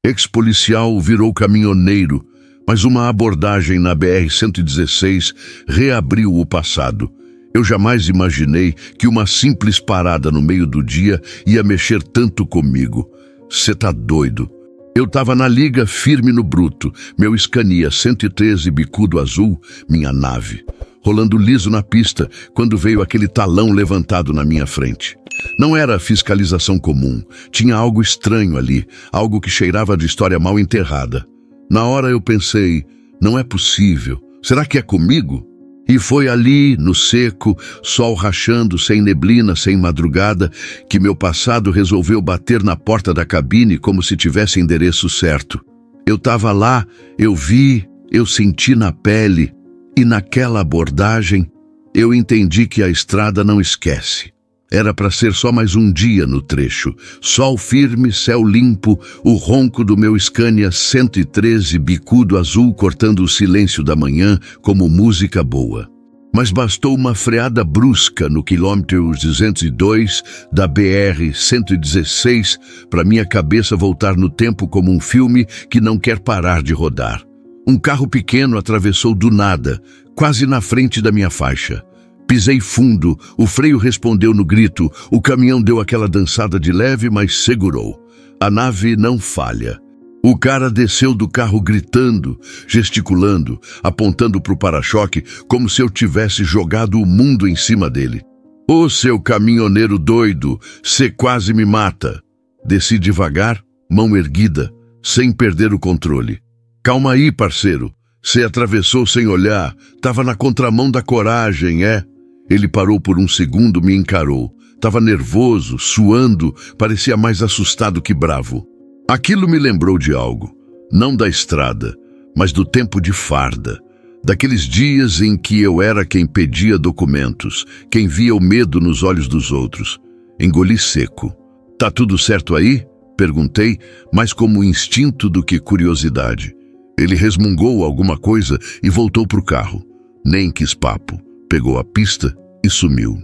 Ex-policial virou caminhoneiro, mas uma abordagem na BR-116 reabriu o passado. Eu jamais imaginei que uma simples parada no meio do dia ia mexer tanto comigo. Cê tá doido? Eu tava na liga firme no bruto, meu Scania 113 bicudo azul, minha nave, rolando liso na pista quando veio aquele talão levantado na minha frente. Não era fiscalização comum, tinha algo estranho ali, algo que cheirava de história mal enterrada. Na hora eu pensei, não é possível, será que é comigo? E foi ali, no seco, sol rachando, sem neblina, sem madrugada, que meu passado resolveu bater na porta da cabine como se tivesse endereço certo. Eu tava lá, eu vi, eu senti na pele, e naquela abordagem eu entendi que a estrada não esquece. Era para ser só mais um dia no trecho. Sol firme, céu limpo, o ronco do meu Scania 113 bicudo azul cortando o silêncio da manhã como música boa. Mas bastou uma freada brusca no quilômetro 202 da BR-116 para minha cabeça voltar no tempo como um filme que não quer parar de rodar. Um carro pequeno atravessou do nada, quase na frente da minha faixa. Pisei fundo, o freio respondeu no grito, o caminhão deu aquela dançada de leve, mas segurou. A nave não falha. O cara desceu do carro gritando, gesticulando, apontando para o para-choque como se eu tivesse jogado o mundo em cima dele. Ô seu caminhoneiro doido, cê quase me mata. Desci devagar, mão erguida, sem perder o controle. Calma aí, parceiro. Cê atravessou sem olhar, tava na contramão da coragem, é? Ele parou por um segundo, me encarou. Tava nervoso, suando, parecia mais assustado que bravo. Aquilo me lembrou de algo, não da estrada, mas do tempo de farda. Daqueles dias em que eu era quem pedia documentos, quem via o medo nos olhos dos outros. Engoli seco. Tá tudo certo aí? Perguntei, mais como instinto do que curiosidade. Ele resmungou alguma coisa e voltou pro carro. Nem quis papo. Pegou a pista e sumiu.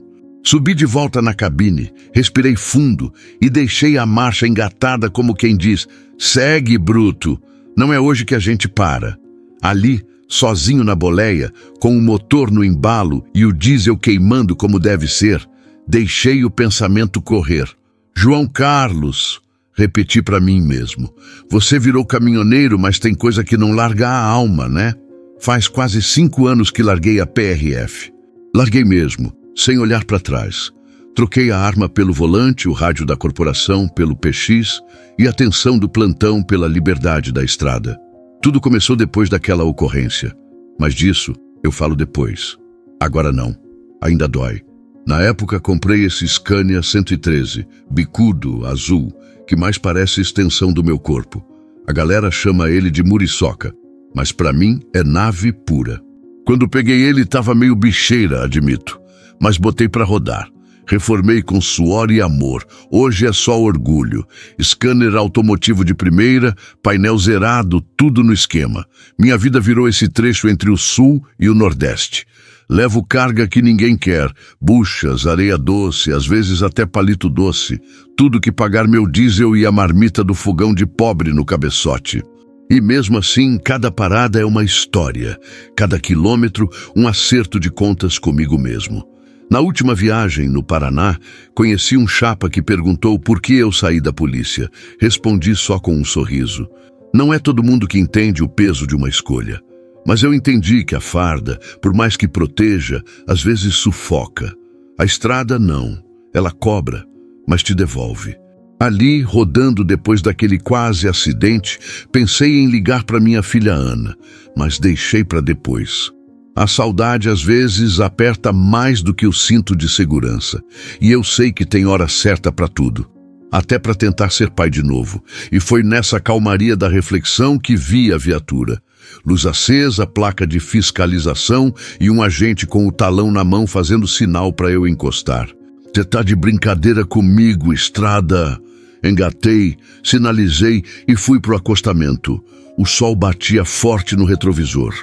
Subi de volta na cabine, respirei fundo e deixei a marcha engatada como quem diz, segue, bruto, não é hoje que a gente para. Ali, sozinho na boleia, com o motor no embalo e o diesel queimando como deve ser, deixei o pensamento correr. João Carlos, repeti para mim mesmo, você virou caminhoneiro, mas tem coisa que não larga a alma, né? Faz quase 5 anos que larguei a PRF. Larguei mesmo, sem olhar para trás. Troquei a arma pelo volante, o rádio da corporação pelo PX e a tensão do plantão pela liberdade da estrada. Tudo começou depois daquela ocorrência. Mas disso eu falo depois. Agora não. Ainda dói. Na época comprei esse Scania 113, bicudo, azul, que mais parece extensão do meu corpo. A galera chama ele de muriçoca, mas para mim é nave pura. Quando peguei ele estava meio bicheira, admito, mas botei para rodar. Reformei com suor e amor. Hoje é só orgulho. Scanner automotivo de primeira, painel zerado, tudo no esquema. Minha vida virou esse trecho entre o sul e o nordeste. Levo carga que ninguém quer, buchas, areia doce, às vezes até palito doce. Tudo que pagar meu diesel e a marmita do fogão de pobre no cabeçote. E mesmo assim, cada parada é uma história. Cada quilômetro, um acerto de contas comigo mesmo. Na última viagem, no Paraná, conheci um chapa que perguntou por que eu saí da polícia. Respondi só com um sorriso. Não é todo mundo que entende o peso de uma escolha. Mas eu entendi que a farda, por mais que proteja, às vezes sufoca. A estrada não. Ela cobra, mas te devolve. Ali, rodando depois daquele quase acidente, pensei em ligar para minha filha Ana, mas deixei para depois. A saudade às vezes aperta mais do que o cinto de segurança, e eu sei que tem hora certa para tudo, até para tentar ser pai de novo. E foi nessa calmaria da reflexão que vi a viatura. Luz acesa, placa de fiscalização e um agente com o talão na mão fazendo sinal para eu encostar. Você tá de brincadeira comigo, estrada? Engatei, sinalizei e fui pro acostamento. O sol batia forte no retrovisor.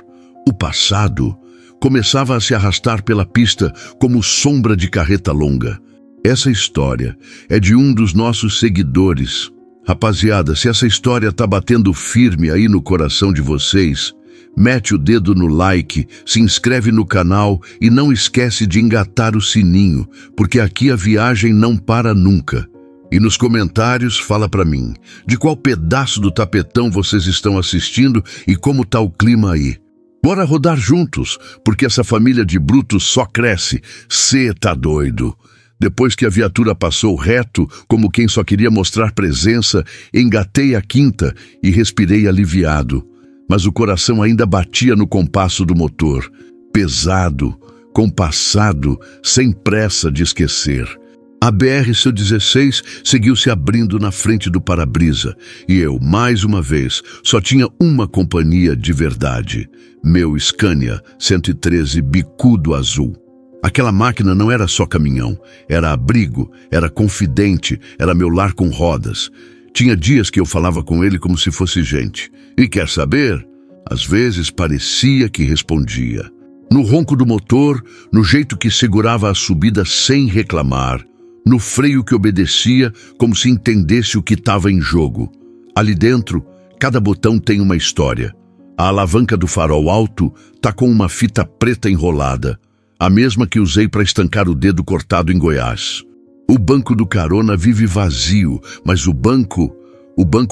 O passado começava a se arrastar pela pista como sombra de carreta longa. Essa história é de um dos nossos seguidores, Rapaziada, se essa história tá batendo firme aí no coração de vocês, mete o dedo no like, se inscreve no canal e não esquece de engatar o sininho, porque aqui a viagem não para nunca. E nos comentários fala pra mim, de qual pedaço do tapetão vocês estão assistindo e como tá o clima aí. Bora rodar juntos, porque essa família de brutos só cresce. Cê tá doido. Depois que a viatura passou reto, como quem só queria mostrar presença, engatei a quinta e respirei aliviado. Mas o coração ainda batia no compasso do motor, pesado, compassado, sem pressa de esquecer. A BR-116 seguiu se abrindo na frente do para-brisa e eu, mais uma vez, só tinha uma companhia de verdade, meu Scania 113 bicudo azul. Aquela máquina não era só caminhão, era abrigo, era confidente, era meu lar com rodas. Tinha dias que eu falava com ele como se fosse gente. E quer saber? Às vezes parecia que respondia. No ronco do motor, no jeito que segurava a subida sem reclamar, no freio que obedecia como se entendesse o que estava em jogo. Ali dentro, cada botão tem uma história. A alavanca do farol alto tá com uma fita preta enrolada, a mesma que usei para estancar o dedo cortado em Goiás. O banco do carona vive vazio, mas o banco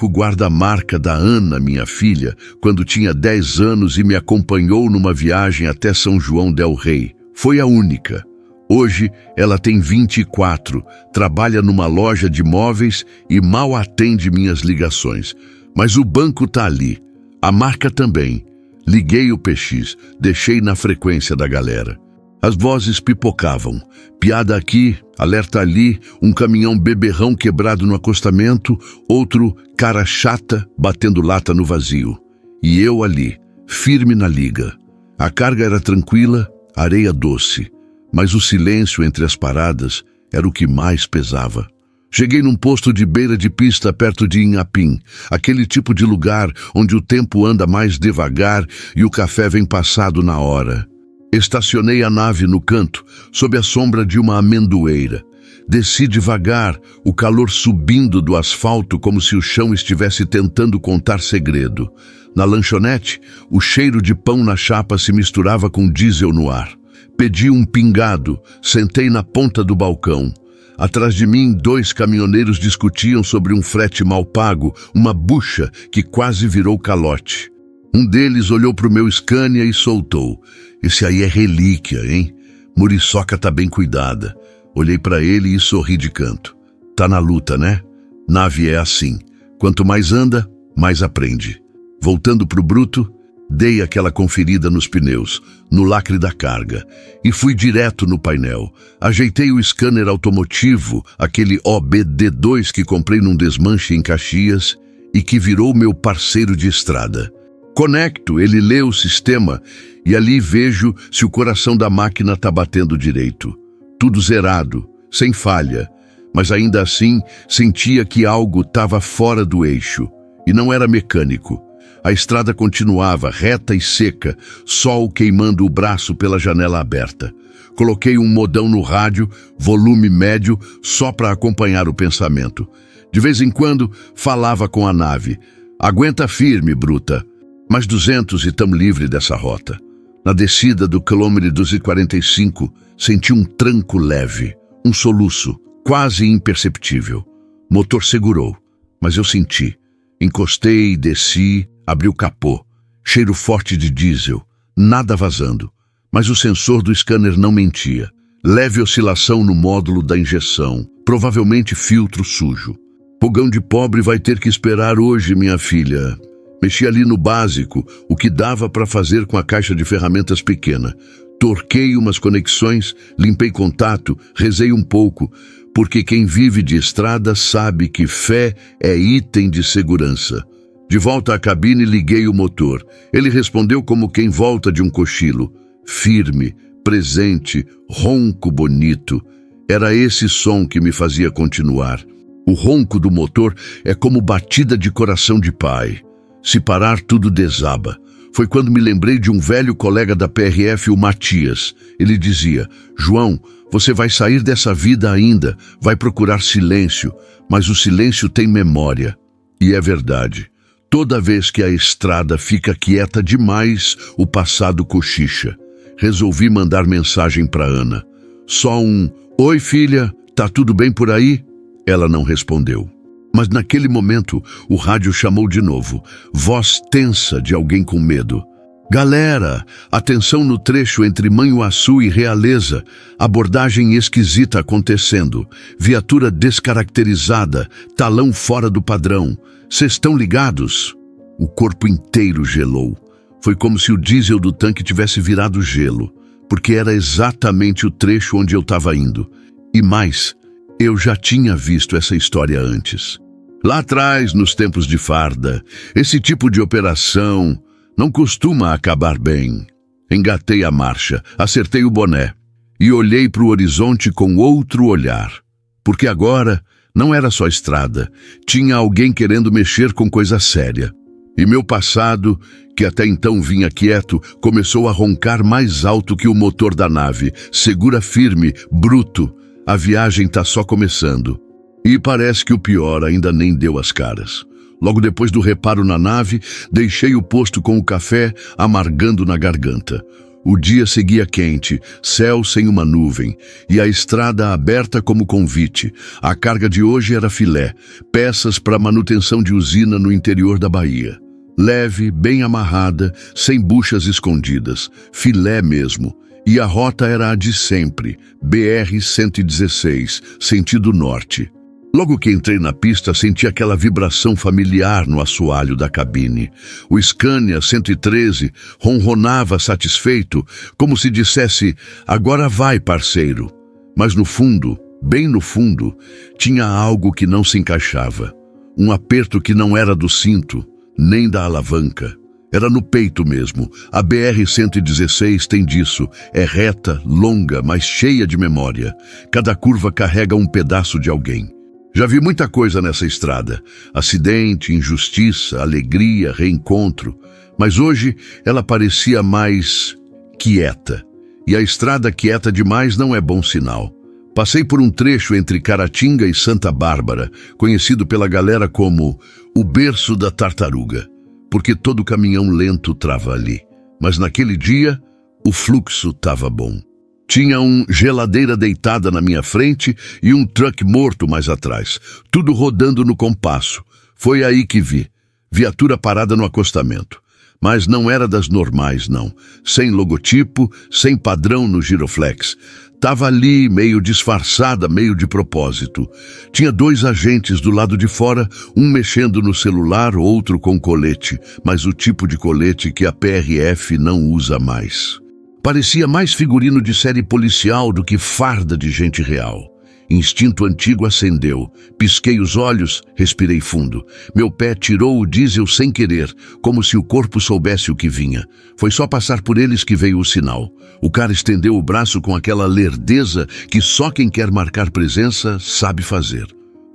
guarda a marca da Ana, minha filha, quando tinha 10 anos e me acompanhou numa viagem até São João del Rei. Foi a única. Hoje ela tem 24, trabalha numa loja de móveis e mal atende minhas ligações. Mas o banco tá ali, a marca também. Liguei o PX, deixei na frequência da galera. As vozes pipocavam. Piada aqui, alerta ali, um caminhão beberrão quebrado no acostamento, outro cara chata batendo lata no vazio. E eu ali, firme na liga. A carga era tranquila, areia doce. Mas o silêncio entre as paradas era o que mais pesava. Cheguei num posto de beira de pista perto de Inhapim, aquele tipo de lugar onde o tempo anda mais devagar e o café vem passado na hora. Estacionei a nave no canto, sob a sombra de uma amendoeira. Desci devagar, o calor subindo do asfalto como se o chão estivesse tentando contar segredo. Na lanchonete, o cheiro de pão na chapa se misturava com diesel no ar. Pedi um pingado, sentei na ponta do balcão. Atrás de mim, 2 caminhoneiros discutiam sobre um frete mal pago, uma bucha que quase virou calote. Um deles olhou para o meu Scania e soltou. Esse aí é relíquia, hein? Muriçoca tá bem cuidada. Olhei para ele e sorri de canto. Tá na luta, né? Nave é assim. Quanto mais anda, mais aprende. Voltando pro bruto, dei aquela conferida nos pneus, no lacre da carga, e fui direto no painel. Ajeitei o scanner automotivo, aquele OBD2 que comprei num desmanche em Caxias e que virou meu parceiro de estrada. Conecto, ele lê o sistema e ali vejo se o coração da máquina tá batendo direito. Tudo zerado, sem falha, mas ainda assim sentia que algo estava fora do eixo. E não era mecânico. A estrada continuava reta e seca, sol queimando o braço pela janela aberta. Coloquei um modão no rádio, volume médio, só para acompanhar o pensamento. De vez em quando falava com a nave. Aguenta firme, bruta. Mais 200 e tamo livre dessa rota. Na descida do quilômetro 245, senti um tranco leve, um soluço, quase imperceptível. Motor segurou, mas eu senti. Encostei, desci, abri o capô. Cheiro forte de diesel, nada vazando. Mas o sensor do scanner não mentia. Leve oscilação no módulo da injeção, provavelmente filtro sujo. Fogão de pobre vai ter que esperar hoje, minha filha. Mexi ali no básico, o que dava para fazer com a caixa de ferramentas pequena. Torquei umas conexões, limpei contato, rezei um pouco, porque quem vive de estrada sabe que fé é item de segurança. De volta à cabine, liguei o motor. Ele respondeu como quem volta de um cochilo. Firme, presente, ronco bonito. Era esse som que me fazia continuar. O ronco do motor é como batida de coração de pai. Se parar, tudo desaba. Foi quando me lembrei de um velho colega da PRF, o Matias. Ele dizia, João, você vai sair dessa vida ainda, vai procurar silêncio, mas o silêncio tem memória. E é verdade. Toda vez que a estrada fica quieta demais, o passado cochicha. Resolvi mandar mensagem para Ana. Só um "Oi, filha, tá tudo bem por aí?" Ela não respondeu. Mas naquele momento, o rádio chamou de novo, voz tensa de alguém com medo. "Galera, atenção no trecho entre Manhuaçu e Realeza. Abordagem esquisita acontecendo. Viatura descaracterizada, talão fora do padrão. Cês estão ligados?" O corpo inteiro gelou. Foi como se o diesel do tanque tivesse virado gelo, porque era exatamente o trecho onde eu estava indo. E mais, eu já tinha visto essa história antes. Lá atrás, nos tempos de farda, esse tipo de operação não costuma acabar bem. Engatei a marcha, acertei o boné e olhei para o horizonte com outro olhar. Porque agora não era só estrada, tinha alguém querendo mexer com coisa séria. E meu passado, que até então vinha quieto, começou a roncar mais alto que o motor da nave. Segura firme, bruto, a viagem tá só começando. E parece que o pior ainda nem deu as caras. Logo depois do reparo na nave, deixei o posto com o café amargando na garganta. O dia seguia quente, céu sem uma nuvem, e a estrada aberta como convite. A carga de hoje era filé, peças para manutenção de usina no interior da Bahia. Leve, bem amarrada, sem buchas escondidas, filé mesmo. E a rota era a de sempre, BR-116, sentido norte. Logo que entrei na pista, senti aquela vibração familiar no assoalho da cabine. O Scania 113 ronronava satisfeito, como se dissesse, agora vai, parceiro. Mas no fundo, bem no fundo, tinha algo que não se encaixava. Um aperto que não era do cinto, nem da alavanca. Era no peito mesmo. A BR-116 tem disso. É reta, longa, mas cheia de memória. Cada curva carrega um pedaço de alguém. Já vi muita coisa nessa estrada. Acidente, injustiça, alegria, reencontro. Mas hoje ela parecia mais quieta. E a estrada quieta demais não é bom sinal. Passei por um trecho entre Caratinga e Santa Bárbara, conhecido pela galera como o berço da tartaruga, porque todo caminhão lento trava ali. Mas naquele dia, o fluxo estava bom. Tinha um geladeira deitada na minha frente e um truck morto mais atrás, tudo rodando no compasso. Foi aí que vi. Viatura parada no acostamento. Mas não era das normais, não. Sem logotipo, sem padrão no giroflex. Tava ali, meio disfarçada, meio de propósito. Tinha 2 agentes do lado de fora, um mexendo no celular, outro com colete, mas o tipo de colete que a PRF não usa mais. Parecia mais figurino de série policial do que farda de gente real. Instinto antigo acendeu. Pisquei os olhos, respirei fundo. Meu pé tirou o diesel sem querer, como se o corpo soubesse o que vinha. Foi só passar por eles que veio o sinal. O cara estendeu o braço com aquela lerdeza que só quem quer marcar presença sabe fazer.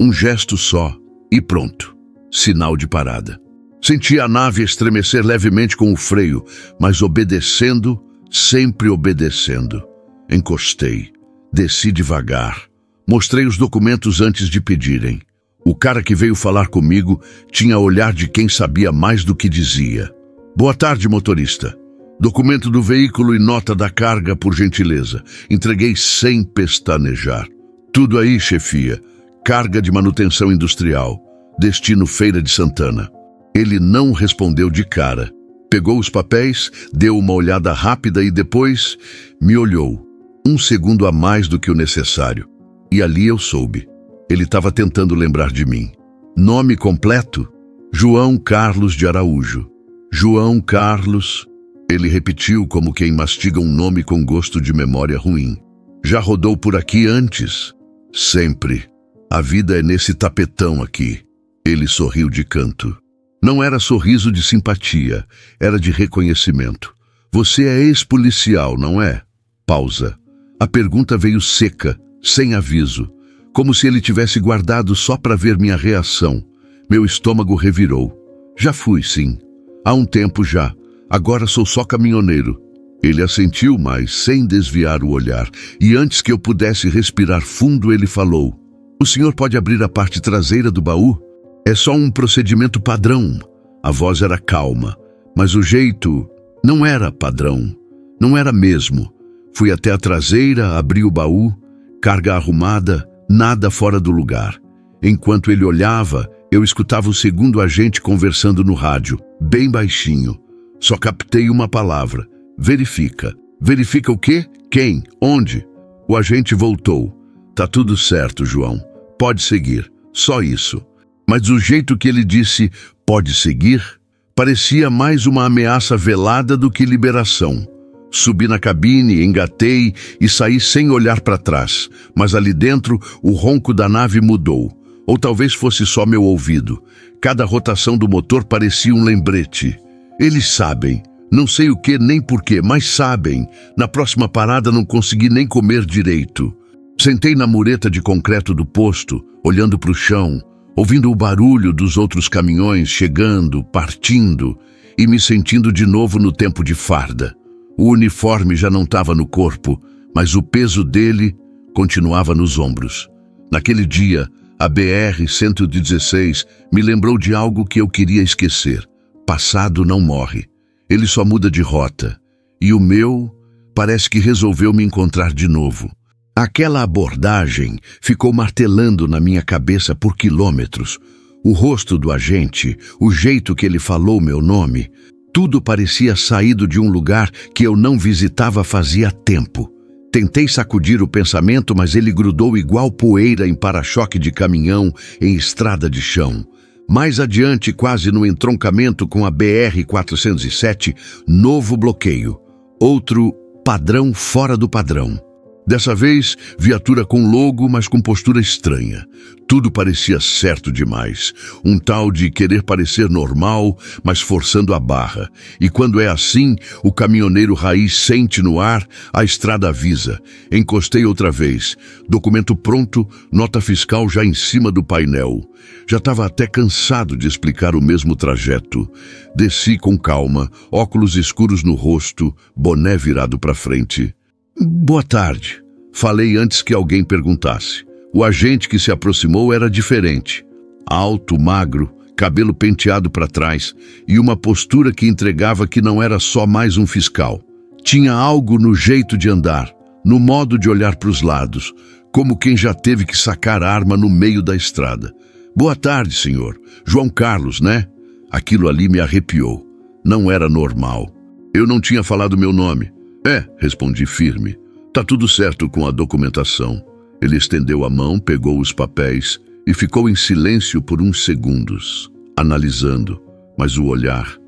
Um gesto só e pronto. Sinal de parada. Senti a nave estremecer levemente com o freio, mas obedecendo, sempre obedecendo. Encostei. Desci devagar. Mostrei os documentos antes de pedirem. O cara que veio falar comigo tinha olhar de quem sabia mais do que dizia. Boa tarde, motorista. Documento do veículo e nota da carga, por gentileza. Entreguei sem pestanejar. Tudo aí, chefia. Carga de manutenção industrial. Destino Feira de Santana. Ele não respondeu de cara. Pegou os papéis, deu uma olhada rápida e depois me olhou. 1 segundo a mais do que o necessário. E ali eu soube. Ele estava tentando lembrar de mim. Nome completo? João Carlos de Araújo. João Carlos. Ele repetiu como quem mastiga um nome com gosto de memória ruim. Já rodou por aqui antes? Sempre. A vida é nesse tapetão aqui. Ele sorriu de canto. Não era sorriso de simpatia, era de reconhecimento. Você é ex-policial, não é? Pausa. A pergunta veio seca, sem aviso, como se ele tivesse guardado só para ver minha reação. Meu estômago revirou. Já fui, sim. Há um tempo já. Agora sou só caminhoneiro. Ele assentiu, mas sem desviar o olhar. E antes que eu pudesse respirar fundo, ele falou: O senhor pode abrir a parte traseira do baú? É só um procedimento padrão. A voz era calma, mas o jeito não era padrão. Não era mesmo. Fui até a traseira, abri o baú, carga arrumada, nada fora do lugar. Enquanto ele olhava, eu escutava o segundo agente conversando no rádio, bem baixinho. Só captei uma palavra. Verifica. Verifica o quê? Quem? Onde? O agente voltou. Tá tudo certo, João. Pode seguir. Só isso. Mas o jeito que ele disse, pode seguir, parecia mais uma ameaça velada do que liberação. Subi na cabine, engatei e saí sem olhar para trás. Mas ali dentro, o ronco da nave mudou. Ou talvez fosse só meu ouvido. Cada rotação do motor parecia um lembrete. Eles sabem. Não sei o que nem porquê, mas sabem. Na próxima parada não consegui nem comer direito. Sentei na mureta de concreto do posto, olhando para o chão, ouvindo o barulho dos outros caminhões chegando, partindo, e me sentindo de novo no tempo de farda. O uniforme já não estava no corpo, mas o peso dele continuava nos ombros. Naquele dia, a BR-116 me lembrou de algo que eu queria esquecer. Passado não morre. Ele só muda de rota. E o meu parece que resolveu me encontrar de novo. Aquela abordagem ficou martelando na minha cabeça por quilômetros. O rosto do agente, o jeito que ele falou meu nome, tudo parecia saído de um lugar que eu não visitava fazia tempo. Tentei sacudir o pensamento, mas ele grudou igual poeira em para-choque de caminhão em estrada de chão. Mais adiante, quase no entroncamento com a BR-407, novo bloqueio. Outro padrão fora do padrão. Dessa vez, viatura com logo, mas com postura estranha. Tudo parecia certo demais. Um tal de querer parecer normal, mas forçando a barra. E quando é assim, o caminhoneiro raiz sente no ar, a estrada avisa. Encostei outra vez. Documento pronto, nota fiscal já em cima do painel. Já estava até cansado de explicar o mesmo trajeto. Desci com calma, óculos escuros no rosto, boné virado para frente. Boa tarde. Falei antes que alguém perguntasse. O agente que se aproximou era diferente. Alto, magro, cabelo penteado para trás e uma postura que entregava que não era só mais um fiscal. Tinha algo no jeito de andar, no modo de olhar para os lados, como quem já teve que sacar arma no meio da estrada. Boa tarde, senhor. João Carlos, né? Aquilo ali me arrepiou. Não era normal. Eu não tinha falado meu nome. Respondi firme. Tá tudo certo com a documentação. Ele estendeu a mão, pegou os papéis e ficou em silêncio por uns segundos, analisando. Mas o olhar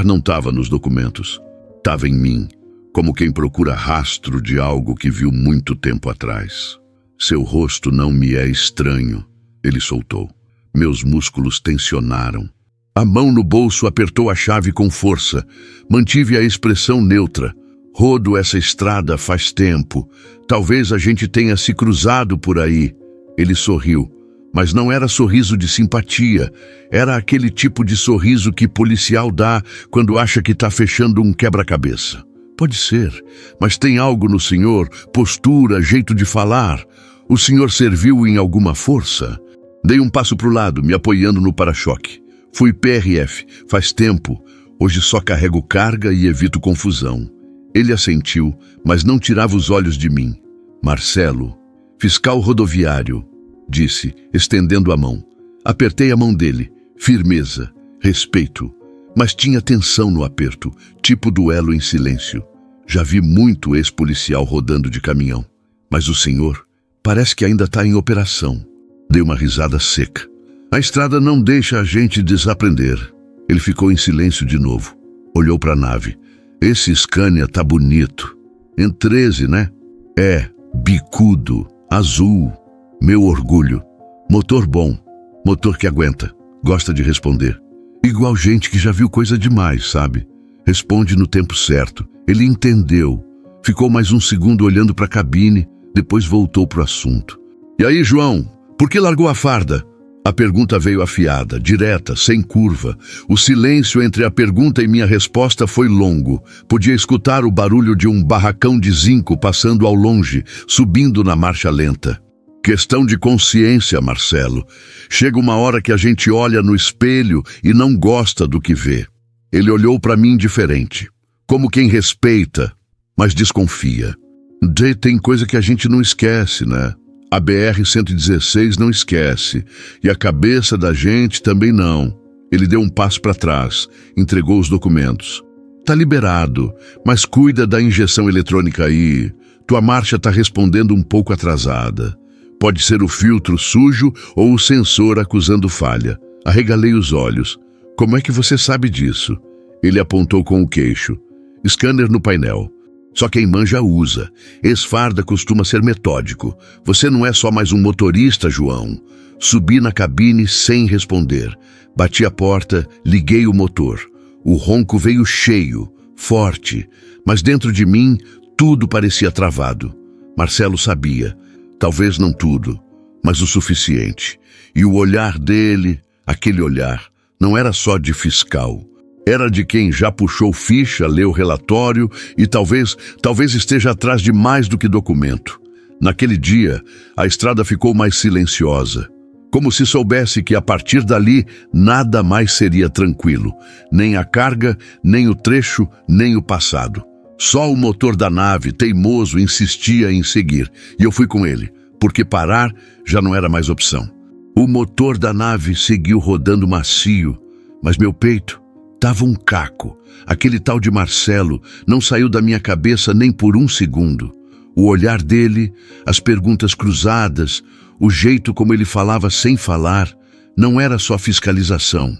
não estava nos documentos. Estava em mim, como quem procura rastro de algo que viu muito tempo atrás. Seu rosto não me é estranho, ele soltou. Meus músculos tensionaram. A mão no bolso apertou a chave com força. Mantive a expressão neutra. Rodo essa estrada faz tempo. Talvez a gente tenha se cruzado por aí. Ele sorriu, mas não era sorriso de simpatia. Era aquele tipo de sorriso que policial dá quando acha que está fechando um quebra-cabeça. Pode ser, mas tem algo no senhor, postura, jeito de falar. O senhor serviu em alguma força? Dei um passo para o lado, me apoiando no para-choque. Fui PRF, faz tempo. Hoje só carrego carga e evito confusão. Ele assentiu, mas não tirava os olhos de mim. Marcelo, fiscal rodoviário, disse, estendendo a mão. Apertei a mão dele. Firmeza, respeito. Mas tinha tensão no aperto, tipo duelo em silêncio. Já vi muito ex-policial rodando de caminhão. Mas o senhor parece que ainda está em operação. Dei uma risada seca. A estrada não deixa a gente desaprender. Ele ficou em silêncio de novo. Olhou para a nave. Esse Scania tá bonito. Em 13, né? Bicudo, azul. Meu orgulho. Motor bom. Motor que aguenta. Gosta de responder. Igual gente que já viu coisa demais, sabe? Responde no tempo certo. Ele entendeu. Ficou mais um segundo olhando para a cabine, depois voltou pro assunto. E aí, João, por que largou a farda? A pergunta veio afiada, direta, sem curva. O silêncio entre a pergunta e minha resposta foi longo. Podia escutar o barulho de um barracão de zinco passando ao longe, subindo na marcha lenta. Questão de consciência, Marcelo. Chega uma hora que a gente olha no espelho e não gosta do que vê. Ele olhou para mim diferente, como quem respeita, mas desconfia. Tem coisa que a gente não esquece, né? A BR-116 não esquece, e a cabeça da gente também não. Ele deu um passo para trás, entregou os documentos. Tá liberado, mas cuida da injeção eletrônica aí. Tua marcha tá respondendo um pouco atrasada. Pode ser o filtro sujo ou o sensor acusando falha. Arregalei os olhos. Como é que você sabe disso? Ele apontou com o queixo. Scanner no painel. Só quem manja usa. Ex-farda costuma ser metódico. Você não é só mais um motorista, João. Subi na cabine sem responder. Bati a porta, liguei o motor. O ronco veio cheio, forte, mas dentro de mim tudo parecia travado. Marcelo sabia, talvez não tudo, mas o suficiente. E o olhar dele, aquele olhar, não era só de fiscal. Era de quem já puxou ficha, leu relatório e talvez esteja atrás de mais do que documento. Naquele dia, a estrada ficou mais silenciosa. Como se soubesse que a partir dali nada mais seria tranquilo. Nem a carga, nem o trecho, nem o passado. Só o motor da nave, teimoso, insistia em seguir. E eu fui com ele, porque parar já não era mais opção. O motor da nave seguiu rodando macio, mas meu peito tava um caco. Aquele tal de Marcelo não saiu da minha cabeça nem por um segundo. O olhar dele, as perguntas cruzadas, o jeito como ele falava sem falar, não era só fiscalização,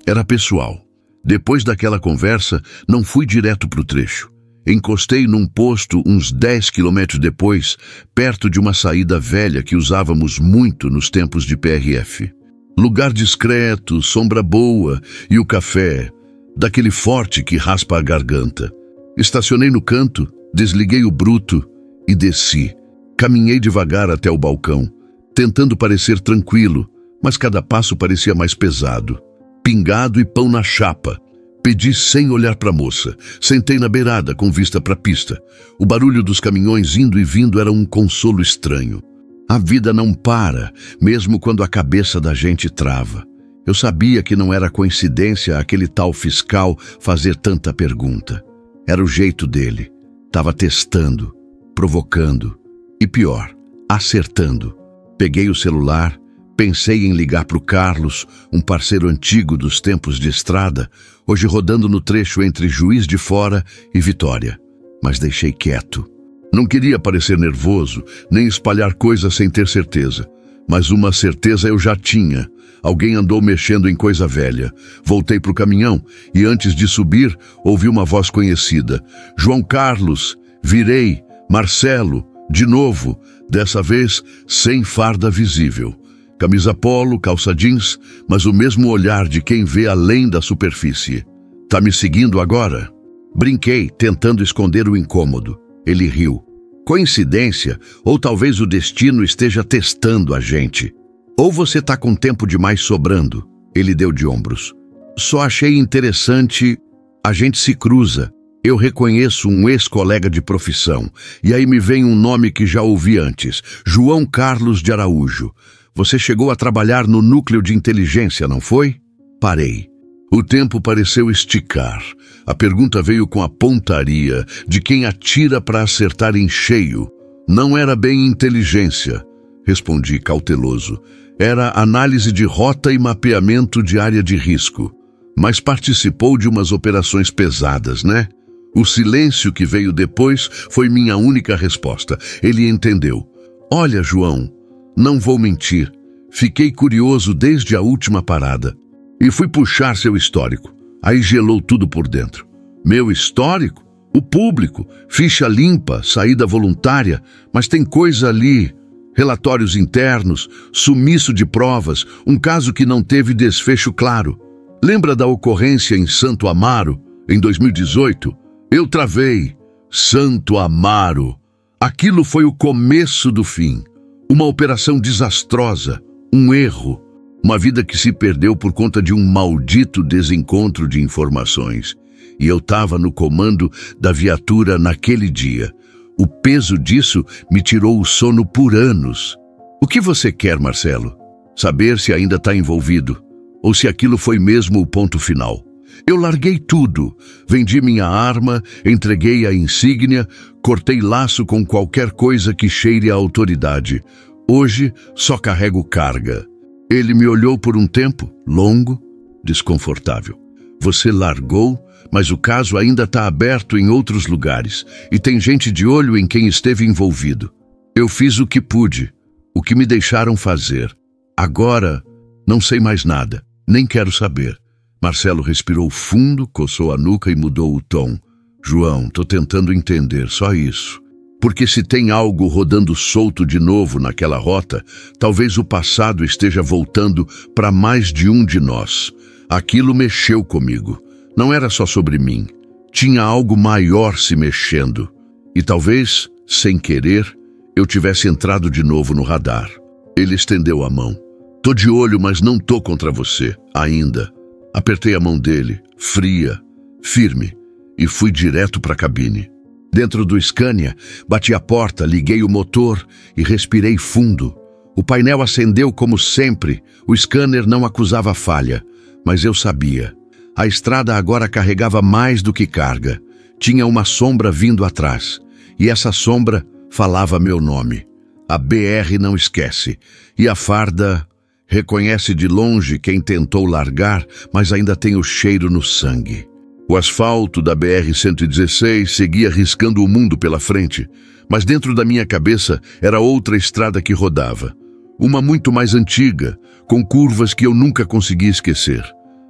era pessoal. Depois daquela conversa, não fui direto pro trecho. Encostei num posto uns 10 quilômetros depois, perto de uma saída velha que usávamos muito nos tempos de PRF. Lugar discreto, sombra boa e o café, daquele forte que raspa a garganta. Estacionei no canto, desliguei o bruto e desci. Caminhei devagar até o balcão, tentando parecer tranquilo, mas cada passo parecia mais pesado. Pingado e pão na chapa. Pedi sem olhar para a moça. Sentei na beirada com vista para a pista. O barulho dos caminhões indo e vindo era um consolo estranho. A vida não para, mesmo quando a cabeça da gente trava. Eu sabia que não era coincidência aquele tal fiscal fazer tanta pergunta. Era o jeito dele. Tava testando, provocando e, pior, acertando. Peguei o celular, pensei em ligar para o Carlos, um parceiro antigo dos tempos de estrada, hoje rodando no trecho entre Juiz de Fora e Vitória. Mas deixei quieto. Não queria parecer nervoso, nem espalhar coisas sem ter certeza. Mas uma certeza eu já tinha. Alguém andou mexendo em coisa velha. Voltei para o caminhão e antes de subir, ouvi uma voz conhecida. João Carlos, virei, Marcelo, de novo, dessa vez sem farda visível. Camisa polo, calça jeans, mas o mesmo olhar de quem vê além da superfície. Tá me seguindo agora? Brinquei, tentando esconder o incômodo. Ele riu. Coincidência, ou talvez o destino esteja testando a gente. Ou você tá com tempo demais sobrando. Ele deu de ombros. Só achei interessante, a gente se cruza. Eu reconheço um ex-colega de profissão. E aí me vem um nome que já ouvi antes. João Carlos de Araújo. Você chegou a trabalhar no núcleo de inteligência, não foi? Parei. O tempo pareceu esticar. A pergunta veio com a pontaria de quem atira para acertar em cheio. Não era bem inteligência, respondi cauteloso. Era análise de rota e mapeamento de área de risco. Mas participou de umas operações pesadas, né? O silêncio que veio depois foi minha única resposta. Ele entendeu. Olha, João, não vou mentir. Fiquei curioso desde a última parada. E fui puxar seu histórico. Aí gelou tudo por dentro. Meu histórico? O público, ficha limpa, saída voluntária, mas tem coisa ali. Relatórios internos, sumiço de provas, um caso que não teve desfecho claro. Lembra da ocorrência em Santo Amaro, em 2018? Eu travei. Santo Amaro. Aquilo foi o começo do fim. Uma operação desastrosa, um erro. Uma vida que se perdeu por conta de um maldito desencontro de informações. E eu estava no comando da viatura naquele dia. O peso disso me tirou o sono por anos. O que você quer, Marcelo? Saber se ainda está envolvido, ou se aquilo foi mesmo o ponto final. Eu larguei tudo, vendi minha arma, entreguei a insígnia, cortei laço com qualquer coisa que cheire a autoridade. Hoje só carrego carga. Ele me olhou por um tempo, longo, desconfortável. Você largou, mas o caso ainda está aberto em outros lugares e tem gente de olho em quem esteve envolvido. Eu fiz o que pude, o que me deixaram fazer. Agora, não sei mais nada, nem quero saber. Marcelo respirou fundo, coçou a nuca e mudou o tom. João, tô tentando entender, só isso. Porque se tem algo rodando solto de novo naquela rota, talvez o passado esteja voltando para mais de um de nós. Aquilo mexeu comigo. Não era só sobre mim. Tinha algo maior se mexendo. E talvez, sem querer, eu tivesse entrado de novo no radar. Ele estendeu a mão. Tô de olho, mas não tô contra você, ainda. Apertei a mão dele, fria, firme, e fui direto para a cabine. Dentro do Scania, bati a porta, liguei o motor e respirei fundo. O painel acendeu como sempre, o scanner não acusava falha, mas eu sabia. A estrada agora carregava mais do que carga. Tinha uma sombra vindo atrás, e essa sombra falava meu nome. A BR não esquece, e a farda reconhece de longe quem tentou largar, mas ainda tem o cheiro no sangue. O asfalto da BR-116 seguia riscando o mundo pela frente, mas dentro da minha cabeça era outra estrada que rodava. Uma muito mais antiga, com curvas que eu nunca consegui esquecer.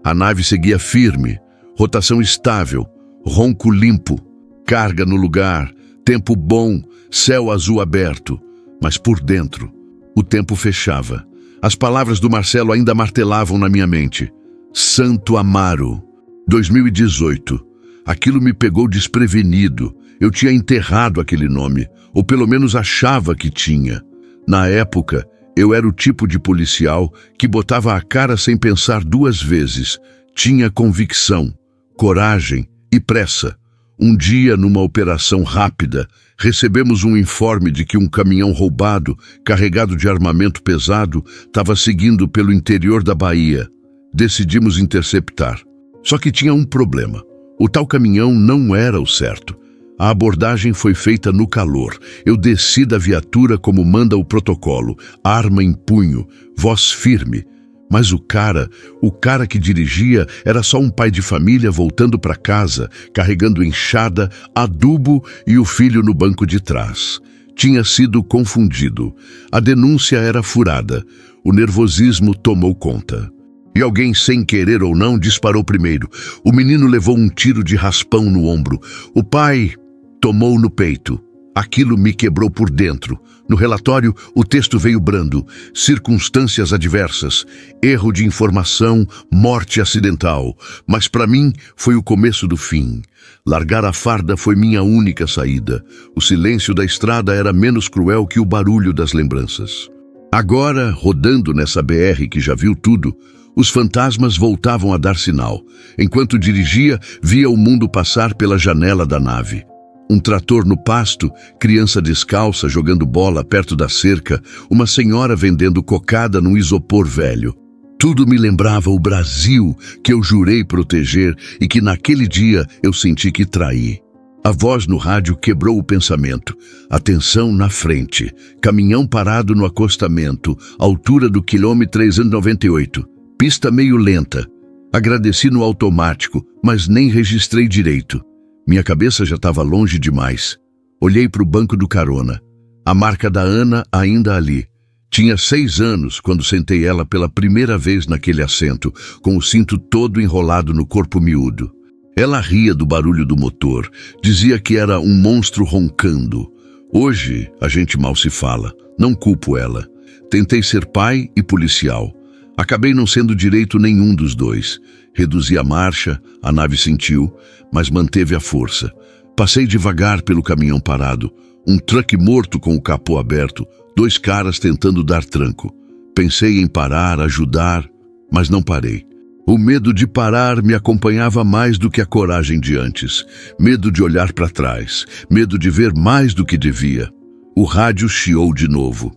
A nave seguia firme, rotação estável, ronco limpo, carga no lugar, tempo bom, céu azul aberto. Mas por dentro, o tempo fechava. As palavras do Marcelo ainda martelavam na minha mente. Santo Amaro. 2018. Aquilo me pegou desprevenido. Eu tinha enterrado aquele nome, ou pelo menos achava que tinha. Na época, eu era o tipo de policial que botava a cara sem pensar duas vezes. Tinha convicção, coragem e pressa. Um dia, numa operação rápida, recebemos um informe de que um caminhão roubado, carregado de armamento pesado, estava seguindo pelo interior da Bahia. Decidimos interceptar. Só que tinha um problema. O tal caminhão não era o certo. A abordagem foi feita no calor. Eu desci da viatura como manda o protocolo, arma em punho, voz firme. Mas o cara que dirigia era só um pai de família voltando para casa, carregando enxada, adubo e o filho no banco de trás. Tinha sido confundido. A denúncia era furada. O nervosismo tomou conta. E alguém, sem querer ou não, disparou primeiro. O menino levou um tiro de raspão no ombro. O pai tomou no peito. Aquilo me quebrou por dentro. No relatório, o texto veio brando. Circunstâncias adversas, erro de informação, morte acidental. Mas para mim foi o começo do fim. Largar a farda foi minha única saída. O silêncio da estrada era menos cruel que o barulho das lembranças. Agora, rodando nessa BR que já viu tudo, os fantasmas voltavam a dar sinal. Enquanto dirigia, via o mundo passar pela janela da nave. Um trator no pasto, criança descalça jogando bola perto da cerca, uma senhora vendendo cocada num isopor velho. Tudo me lembrava o Brasil que eu jurei proteger e que naquele dia eu senti que traí. A voz no rádio quebrou o pensamento. Atenção na frente. Caminhão parado no acostamento, altura do quilômetro 398. Pista meio lenta. Agradeci no automático, mas nem registrei direito. Minha cabeça já estava longe demais. Olhei para o banco do carona. A marca da Ana ainda ali. Tinha 6 anos quando sentei ela pela primeira vez naquele assento, com o cinto todo enrolado no corpo miúdo. Ela ria do barulho do motor, dizia que era um monstro roncando. Hoje a gente mal se fala, não culpo ela. Tentei ser pai e policial. Acabei não sendo direito nenhum dos dois. Reduzi a marcha, a nave sentiu, mas manteve a força. Passei devagar pelo caminhão parado, um truck morto com o capô aberto, 2 caras tentando dar tranco. Pensei em parar, ajudar, mas não parei. O medo de parar me acompanhava mais do que a coragem de antes. Medo de olhar para trás, medo de ver mais do que devia. O rádio chiou de novo.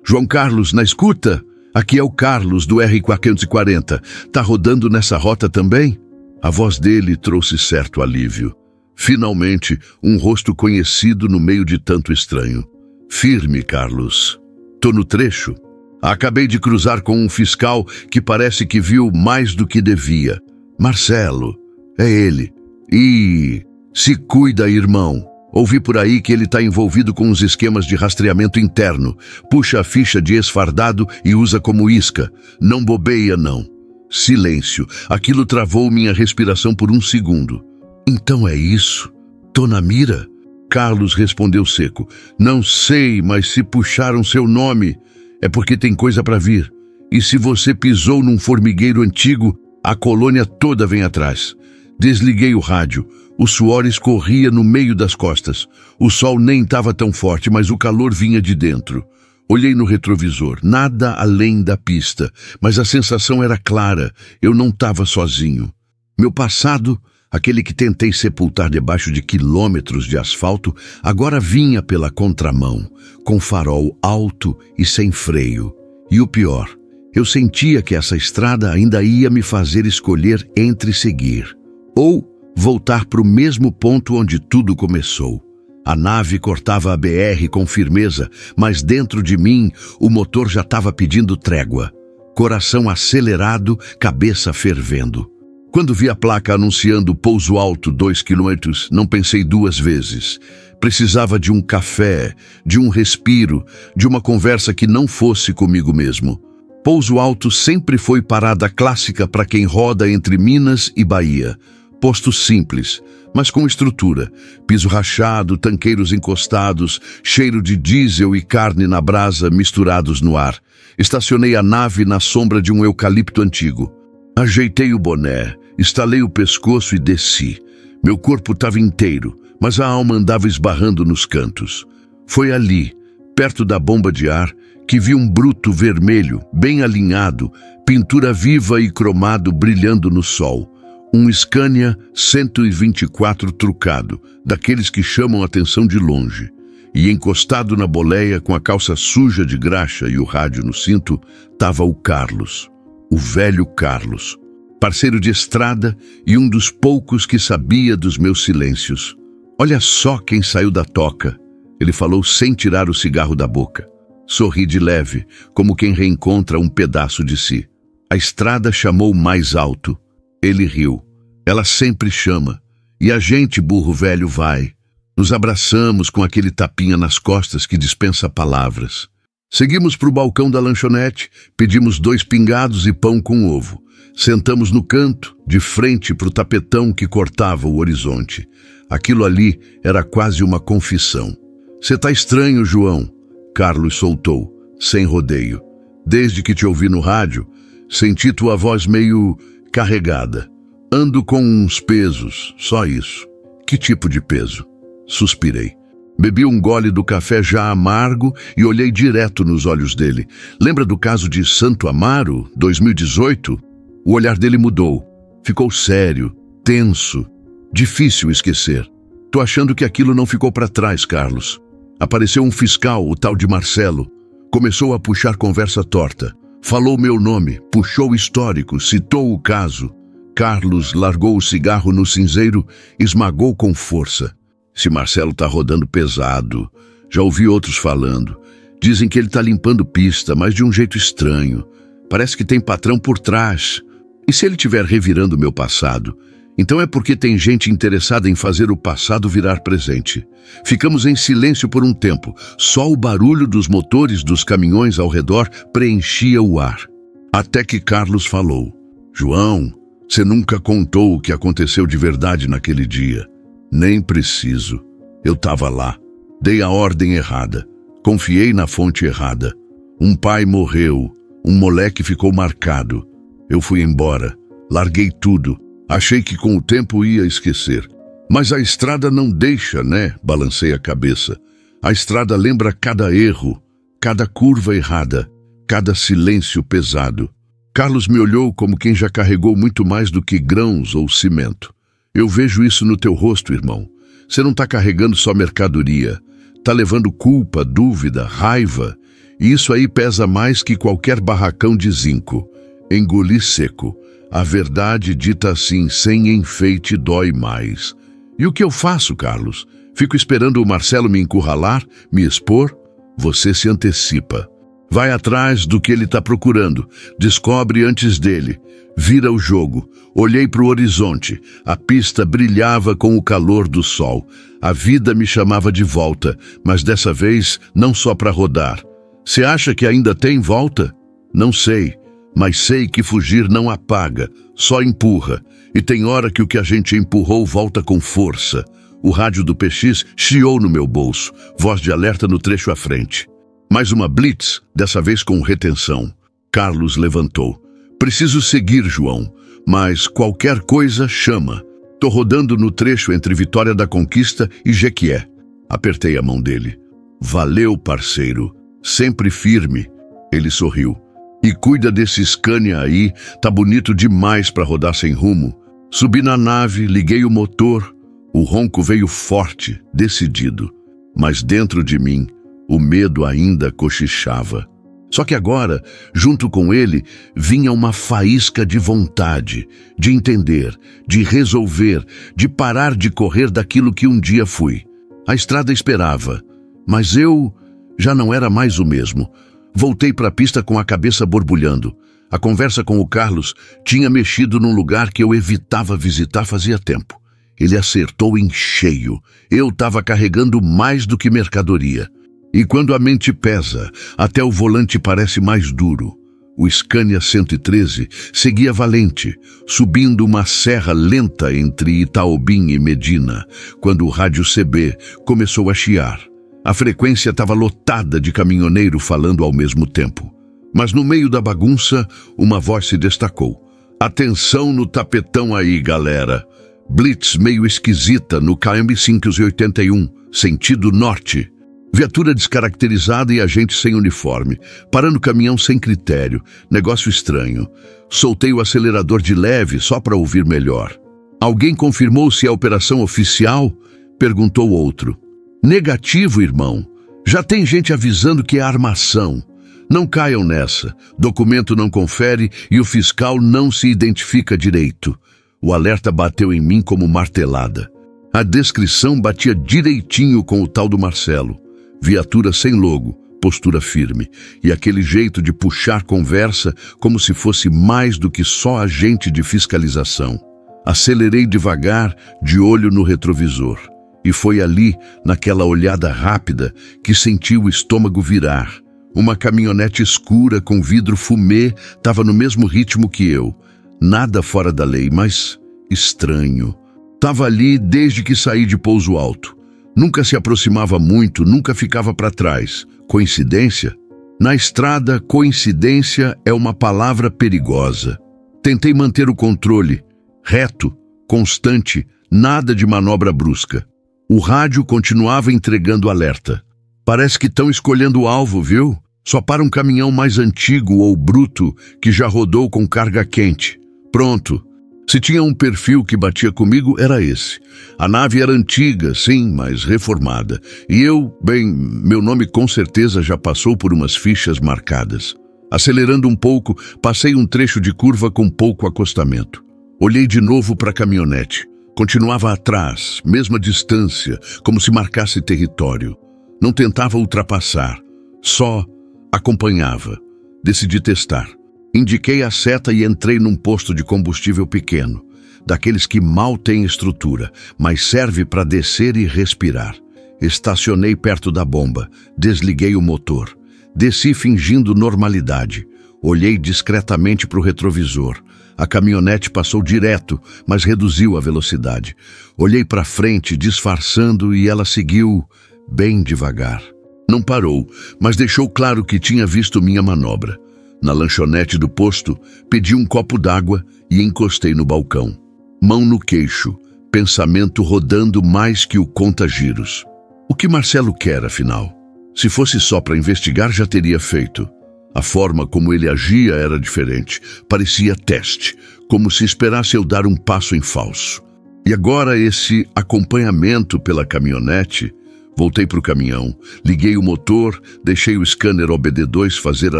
João Carlos, na escuta? Aqui é o Carlos, do R440. Tá rodando nessa rota também? A voz dele trouxe certo alívio. Finalmente, um rosto conhecido no meio de tanto estranho. Firme, Carlos. Tô no trecho. Acabei de cruzar com um fiscal que parece que viu mais do que devia. Marcelo. É ele. E... se cuida, irmão. Ouvi por aí que ele está envolvido com uns esquemas de rastreamento interno. Puxa a ficha de esfardado e usa como isca. Não bobeia, não. Silêncio. Aquilo travou minha respiração por um segundo. Então é isso? Tô na mira? Carlos respondeu seco. Não sei, mas se puxaram seu nome, é porque tem coisa para vir. E se você pisou num formigueiro antigo, a colônia toda vem atrás. Desliguei o rádio. O suor escorria no meio das costas. O sol nem estava tão forte, mas o calor vinha de dentro. Olhei no retrovisor, nada além da pista, mas a sensação era clara, eu não estava sozinho. Meu passado, aquele que tentei sepultar debaixo de quilômetros de asfalto, agora vinha pela contramão, com farol alto e sem freio. E o pior, eu sentia que essa estrada ainda ia me fazer escolher entre seguir ou voltar para o mesmo ponto onde tudo começou. A nave cortava a BR com firmeza, mas dentro de mim o motor já estava pedindo trégua. Coração acelerado, cabeça fervendo. Quando vi a placa anunciando pouso alto 2 quilômetros, não pensei duas vezes. Precisava de um café, de um respiro, de uma conversa que não fosse comigo mesmo. Pouso alto sempre foi parada clássica para quem roda entre Minas e Bahia. Posto simples, mas com estrutura. Piso rachado, tanqueiros encostados, cheiro de diesel e carne na brasa misturados no ar. Estacionei a nave na sombra de um eucalipto antigo. Ajeitei o boné, estalei o pescoço e desci. Meu corpo estava inteiro, mas a alma andava esbarrando nos cantos. Foi ali, perto da bomba de ar, que vi um bruto vermelho, bem alinhado, pintura viva e cromado brilhando no sol. Um Scania 124 trucado, daqueles que chamam a atenção de longe. E encostado na boleia, com a calça suja de graxa e o rádio no cinto, estava o Carlos, o velho Carlos, parceiro de estrada e um dos poucos que sabia dos meus silêncios. Olha só quem saiu da toca, ele falou sem tirar o cigarro da boca. Sorri de leve, como quem reencontra um pedaço de si. A estrada chamou mais alto. Ele riu. Ela sempre chama. E a gente, burro velho, vai. Nos abraçamos com aquele tapinha nas costas que dispensa palavras. Seguimos para o balcão da lanchonete, pedimos 2 pingados e pão com ovo. Sentamos no canto, de frente para o tapetão que cortava o horizonte. Aquilo ali era quase uma confissão. Cê tá estranho, João, Carlos soltou, sem rodeio. Desde que te ouvi no rádio, senti tua voz meio carregada. Ando com uns pesos, só isso. Que tipo de peso? Suspirei. Bebi um gole do café já amargo e olhei direto nos olhos dele. Lembra do caso de Santo Amaro, 2018? O olhar dele mudou. Ficou sério, tenso. Difícil esquecer. Tô achando que aquilo não ficou para trás, Carlos. Apareceu um fiscal, o tal de Marcelo. Começou a puxar conversa torta. Falou meu nome, puxou histórico, citou o caso. Carlos largou o cigarro no cinzeiro, esmagou com força. Esse Marcelo tá rodando pesado. Já ouvi outros falando. Dizem que ele tá limpando pista, mas de um jeito estranho. Parece que tem patrão por trás. E se ele estiver revirando o meu passado? Então é porque tem gente interessada em fazer o passado virar presente. Ficamos em silêncio por um tempo. Só o barulho dos motores dos caminhões ao redor preenchia o ar. Até que Carlos falou. João, você nunca contou o que aconteceu de verdade naquele dia. Nem preciso. Eu estava lá. Dei a ordem errada. Confiei na fonte errada. Um pai morreu. Um moleque ficou marcado. Eu fui embora. Larguei tudo. Achei que com o tempo ia esquecer. Mas a estrada não deixa, né? Balancei a cabeça. A estrada lembra cada erro, cada curva errada, cada silêncio pesado. Carlos me olhou como quem já carregou muito mais do que grãos ou cimento. Eu vejo isso no teu rosto, irmão. Você não está carregando só mercadoria. Está levando culpa, dúvida, raiva. E isso aí pesa mais que qualquer barracão de zinco. Engoli seco. A verdade dita assim, sem enfeite, dói mais. E o que eu faço, Carlos? Fico esperando o Marcelo me encurralar, me expor? Você se antecipa. Vai atrás do que ele está procurando. Descobre antes dele. Vira o jogo. Olhei para o horizonte. A pista brilhava com o calor do sol. A vida me chamava de volta, mas dessa vez não só para rodar. Você acha que ainda tem volta? Não sei, mas sei que fugir não apaga, só empurra. E tem hora que o que a gente empurrou volta com força. O rádio do PX chiou no meu bolso, voz de alerta no trecho à frente. Mais uma blitz, dessa vez com retenção. Carlos levantou. Preciso seguir, João, mas qualquer coisa chama. Tô rodando no trecho entre Vitória da Conquista e Jequié. Apertei a mão dele. Valeu, parceiro. Sempre firme. Ele sorriu. E cuida desse Scania aí, tá bonito demais para rodar sem rumo. Subi na nave, liguei o motor. O ronco veio forte, decidido. Mas dentro de mim, o medo ainda cochichava. Só que agora, junto com ele, vinha uma faísca de vontade, de entender, de resolver, de parar de correr daquilo que um dia fui. A estrada esperava, mas eu já não era mais o mesmo. Voltei para a pista com a cabeça borbulhando. A conversa com o Carlos tinha mexido num lugar que eu evitava visitar fazia tempo. Ele acertou em cheio. Eu estava carregando mais do que mercadoria. E quando a mente pesa, até o volante parece mais duro. O Scania 113 seguia valente, subindo uma serra lenta entre Itaobim e Medina, quando o rádio CB começou a chiar. A frequência estava lotada de caminhoneiro falando ao mesmo tempo. Mas no meio da bagunça, uma voz se destacou. Atenção no tapetão aí, galera. Blitz meio esquisita no KM 581, sentido norte. Viatura descaracterizada e agente sem uniforme, parando o caminhão sem critério, negócio estranho. Soltei o acelerador de leve só para ouvir melhor. Alguém confirmou se é operação oficial? Perguntou outro. Negativo, irmão. Já tem gente avisando que é armação. Não caiam nessa. Documento não confere e o fiscal não se identifica direito. O alerta bateu em mim como martelada. A descrição batia direitinho com o tal do Marcelo. Viatura sem logo, postura firme, e aquele jeito de puxar conversa como se fosse mais do que só agente de fiscalização. Acelerei devagar, de olho no retrovisor. E foi ali, naquela olhada rápida, que senti o estômago virar. Uma caminhonete escura com vidro fumê estava no mesmo ritmo que eu. Nada fora da lei, mas estranho. Tava ali desde que saí de Pouso Alto. Nunca se aproximava muito, nunca ficava para trás. Coincidência? Na estrada, coincidência é uma palavra perigosa. Tentei manter o controle, reto, constante, nada de manobra brusca. O rádio continuava entregando alerta. Parece que estão escolhendo o alvo, viu? Só para um caminhão mais antigo ou bruto que já rodou com carga quente. Pronto. Se tinha um perfil que batia comigo, era esse. A nave era antiga, sim, mas reformada. E eu, bem, meu nome com certeza já passou por umas fichas marcadas. Acelerando um pouco, passei um trecho de curva com pouco acostamento. Olhei de novo para a caminhonete. Continuava atrás, mesma distância, como se marcasse território. Não tentava ultrapassar, só acompanhava. Decidi testar. Indiquei a seta e entrei num posto de combustível pequeno, daqueles que mal têm estrutura, mas serve para descer e respirar. Estacionei perto da bomba, desliguei o motor. Desci fingindo normalidade. Olhei discretamente para o retrovisor. A caminhonete passou direto, mas reduziu a velocidade. Olhei para frente, disfarçando, e ela seguiu bem devagar. Não parou, mas deixou claro que tinha visto minha manobra. Na lanchonete do posto, pedi um copo d'água e encostei no balcão. Mão no queixo, pensamento rodando mais que o conta-giros. O que Marcelo quer, afinal? Se fosse só para investigar, já teria feito. A forma como ele agia era diferente. Parecia teste, como se esperasse eu dar um passo em falso. E agora esse acompanhamento pela caminhonete, Voltei para o caminhão, liguei o motor, deixei o scanner OBD2 fazer a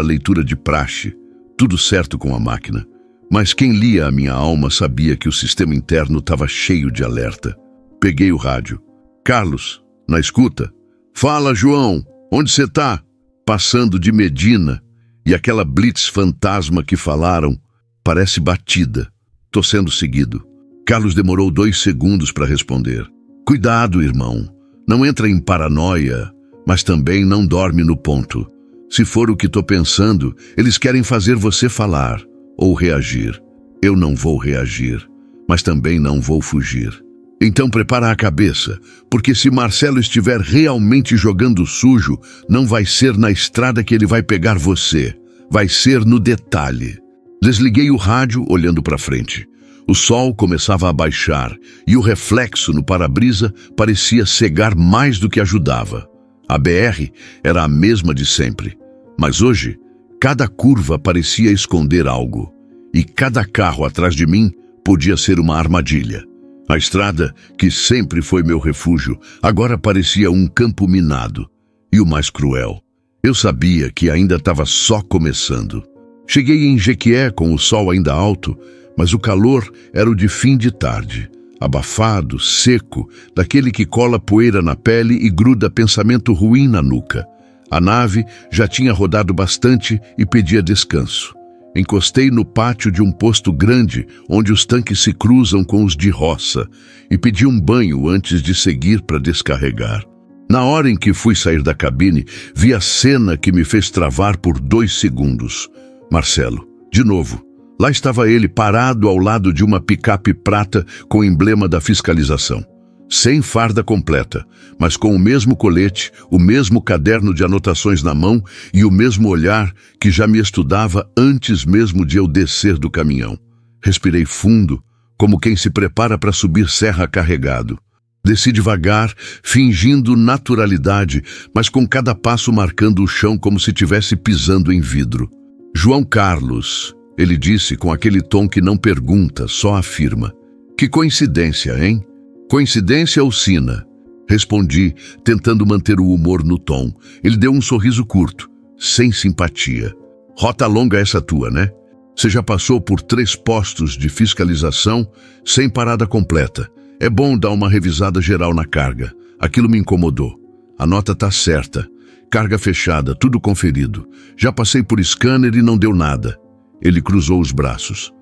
leitura de praxe. Tudo certo com a máquina. Mas quem lia a minha alma sabia que o sistema interno estava cheio de alerta. Peguei o rádio. Carlos, na escuta. Fala, João, onde você tá? Passando de Medina. E aquela blitz fantasma que falaram parece batida. Tô sendo seguido. Carlos demorou 2 segundos para responder. Cuidado, irmão. Não entra em paranoia, mas também não dorme no ponto. Se for o que tô pensando, eles querem fazer você falar ou reagir. Eu não vou reagir, mas também não vou fugir. Então prepara a cabeça, porque se Marcelo estiver realmente jogando sujo, não vai ser na estrada que ele vai pegar você. Vai ser no detalhe. Desliguei o rádio olhando para frente. O sol começava a baixar e o reflexo no para-brisa parecia cegar mais do que ajudava. A BR era a mesma de sempre, mas hoje cada curva parecia esconder algo e cada carro atrás de mim podia ser uma armadilha. A estrada, que sempre foi meu refúgio, agora parecia um campo minado. E o mais cruel, eu sabia que ainda estava só começando. Cheguei em Jequié com o sol ainda alto, mas o calor era o de fim de tarde, abafado, seco, daquele que cola poeira na pele e gruda pensamento ruim na nuca. A nave já tinha rodado bastante e pedia descanso. Encostei no pátio de um posto grande, onde os tanques se cruzam com os de roça, e pedi um banho antes de seguir para descarregar. Na hora em que fui sair da cabine, vi a cena que me fez travar por 2 segundos. Marcelo, de novo. Lá estava ele parado ao lado de uma picape prata com o emblema da fiscalização. Sem farda completa, mas com o mesmo colete, o mesmo caderno de anotações na mão e o mesmo olhar que já me estudava antes mesmo de eu descer do caminhão. Respirei fundo, como quem se prepara para subir serra carregado. Desci devagar, fingindo naturalidade, mas com cada passo marcando o chão como se estivesse pisando em vidro. João Carlos, ele disse com aquele tom que não pergunta, só afirma. Que coincidência, hein? Coincidência ou sina? Respondi, tentando manter o humor no tom. Ele deu um sorriso curto, sem simpatia. Rota longa essa tua, né? Você já passou por 3 postos de fiscalização sem parada completa. É bom dar uma revisada geral na carga. Aquilo me incomodou. A nota tá certa. Carga fechada, tudo conferido. Já passei por scanner e não deu nada. Ele cruzou os braços.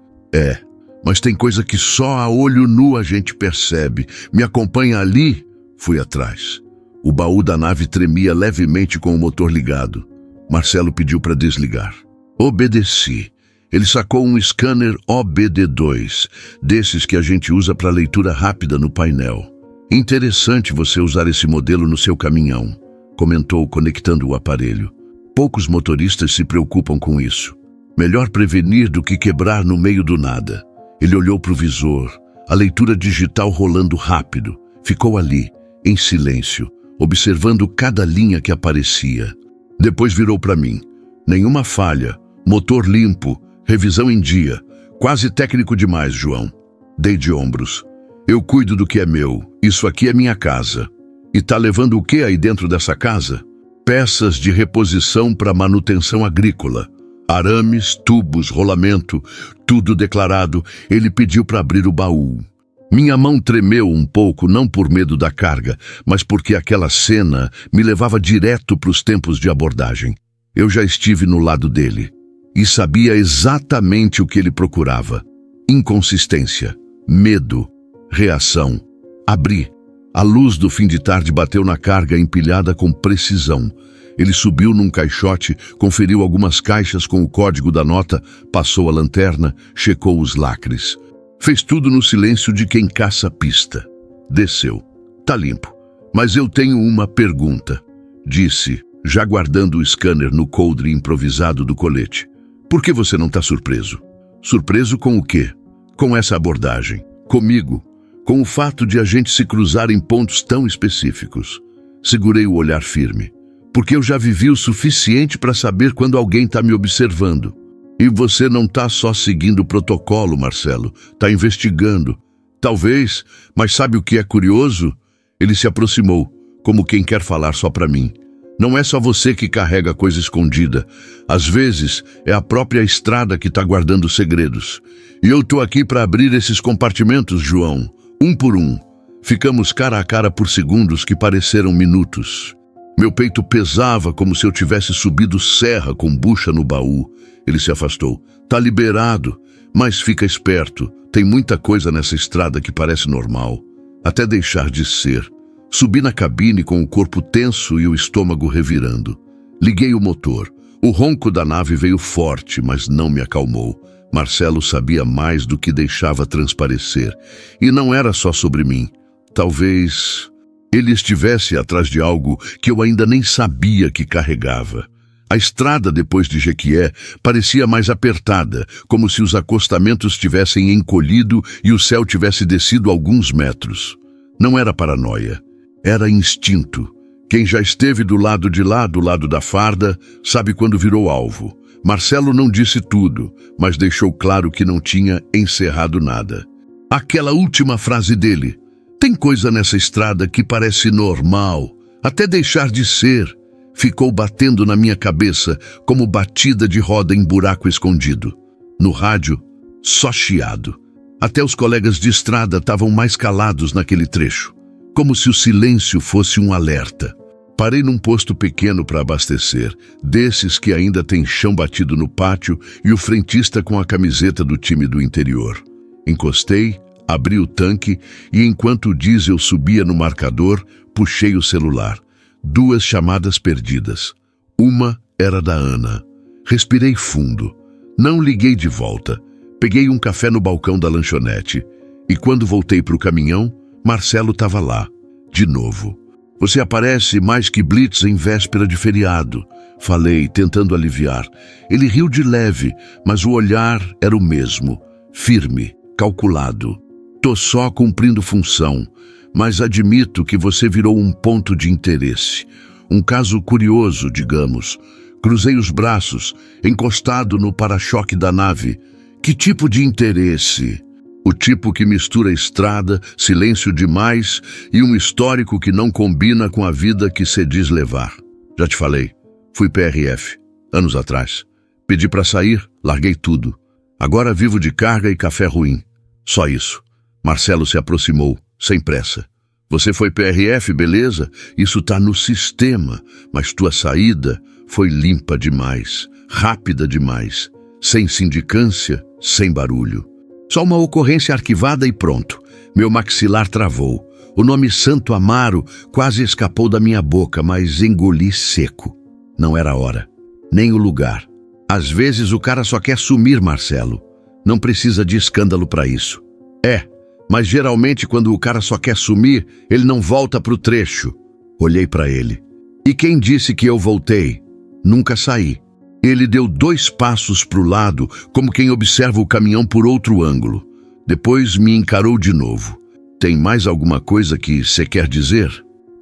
Mas tem coisa que só a olho nu a gente percebe. Me acompanha ali? Fui atrás. O baú da nave tremia levemente com o motor ligado. Marcelo pediu para desligar. Obedeci. Ele sacou um scanner OBD2, desses que a gente usa para leitura rápida no painel. Interessante você usar esse modelo no seu caminhão, comentou conectando o aparelho. Poucos motoristas se preocupam com isso. Melhor prevenir do que quebrar no meio do nada. Ele olhou para o visor, a leitura digital rolando rápido. Ficou ali, em silêncio, observando cada linha que aparecia. Depois virou para mim. Nenhuma falha, motor limpo, revisão em dia. Quase técnico demais, João. Dei de ombros. Eu cuido do que é meu. Isso aqui é minha casa. E tá levando o que aí dentro dessa casa? Peças de reposição para manutenção agrícola. Arames, tubos, rolamento, tudo declarado. Ele pediu para abrir o baú. Minha mão tremeu um pouco, não por medo da carga, mas porque aquela cena me levava direto para os tempos de abordagem. Eu já estive no lado dele e sabia exatamente o que ele procurava. Inconsistência, medo, reação. Abri. A luz do fim de tarde bateu na carga empilhada com precisão. Ele subiu num caixote, conferiu algumas caixas com o código da nota, passou a lanterna, checou os lacres. Fez tudo no silêncio de quem caça pista. Desceu. Tá limpo. Mas eu tenho uma pergunta, disse, já guardando o scanner no coldre improvisado do colete. Por que você não tá surpreso? Surpreso com o quê? Com essa abordagem. Comigo. Com o fato de a gente se cruzar em pontos tão específicos. Segurei o olhar firme. Porque eu já vivi o suficiente para saber quando alguém está me observando. E você não está só seguindo o protocolo, Marcelo. Está investigando. Talvez, mas sabe o que é curioso? Ele se aproximou, como quem quer falar só para mim. Não é só você que carrega coisa escondida. Às vezes, é a própria estrada que está guardando segredos. E eu tô aqui para abrir esses compartimentos, João, um por um. Ficamos cara a cara por segundos que pareceram minutos. Meu peito pesava como se eu tivesse subido serra com bucha no baú. Ele se afastou. Tá liberado, mas fica esperto. Tem muita coisa nessa estrada que parece normal, até deixar de ser. Subi na cabine com o corpo tenso e o estômago revirando. Liguei o motor. O ronco da nave veio forte, mas não me acalmou. Marcelo sabia mais do que deixava transparecer. E não era só sobre mim. Talvez ele estivesse atrás de algo que eu ainda nem sabia que carregava. A estrada depois de Jequié parecia mais apertada, como se os acostamentos tivessem encolhido e o céu tivesse descido alguns metros. Não era paranoia. Era instinto. Quem já esteve do lado de lá, do lado da farda, sabe quando virou alvo. Marcelo não disse tudo, mas deixou claro que não tinha encerrado nada. Aquela última frase dele: tem coisa nessa estrada que parece normal, até deixar de ser, ficou batendo na minha cabeça como batida de roda em buraco escondido. No rádio, só chiado. Até os colegas de estrada estavam mais calados naquele trecho, como se o silêncio fosse um alerta. Parei num posto pequeno para abastecer, desses que ainda tem chão batido no pátio e o frentista com a camiseta do time do interior. Encostei, abri o tanque e, enquanto o diesel subia no marcador, puxei o celular. 2 chamadas perdidas. Uma era da Ana. Respirei fundo. Não liguei de volta. Peguei um café no balcão da lanchonete. E quando voltei para o caminhão, Marcelo estava lá, de novo. Você aparece mais que blitz em véspera de feriado, falei, tentando aliviar. Ele riu de leve, mas o olhar era o mesmo, firme, calculado. Tô só cumprindo função, mas admito que você virou um ponto de interesse. Um caso curioso, digamos. Cruzei os braços, encostado no para-choque da nave. Que tipo de interesse? O tipo que mistura estrada, silêncio demais e um histórico que não combina com a vida que se diz levar. Já te falei, fui PRF, anos atrás. Pedi para sair, larguei tudo. Agora vivo de carga e café ruim. Só isso. Marcelo se aproximou, sem pressa. Você foi PRF, beleza? Isso tá no sistema, mas tua saída foi limpa demais, rápida demais, sem sindicância, sem barulho. Só uma ocorrência arquivada e pronto. Meu maxilar travou. O nome Santo Amaro quase escapou da minha boca, mas engoli seco. Não era a hora, nem o lugar. Às vezes o cara só quer sumir, Marcelo. Não precisa de escândalo para isso. Mas geralmente quando o cara só quer sumir, ele não volta pro trecho. Olhei para ele. E quem disse que eu voltei? Nunca saí. Ele deu 2 passos para o lado, como quem observa o caminhão por outro ângulo. Depois me encarou de novo. Tem mais alguma coisa que você quer dizer?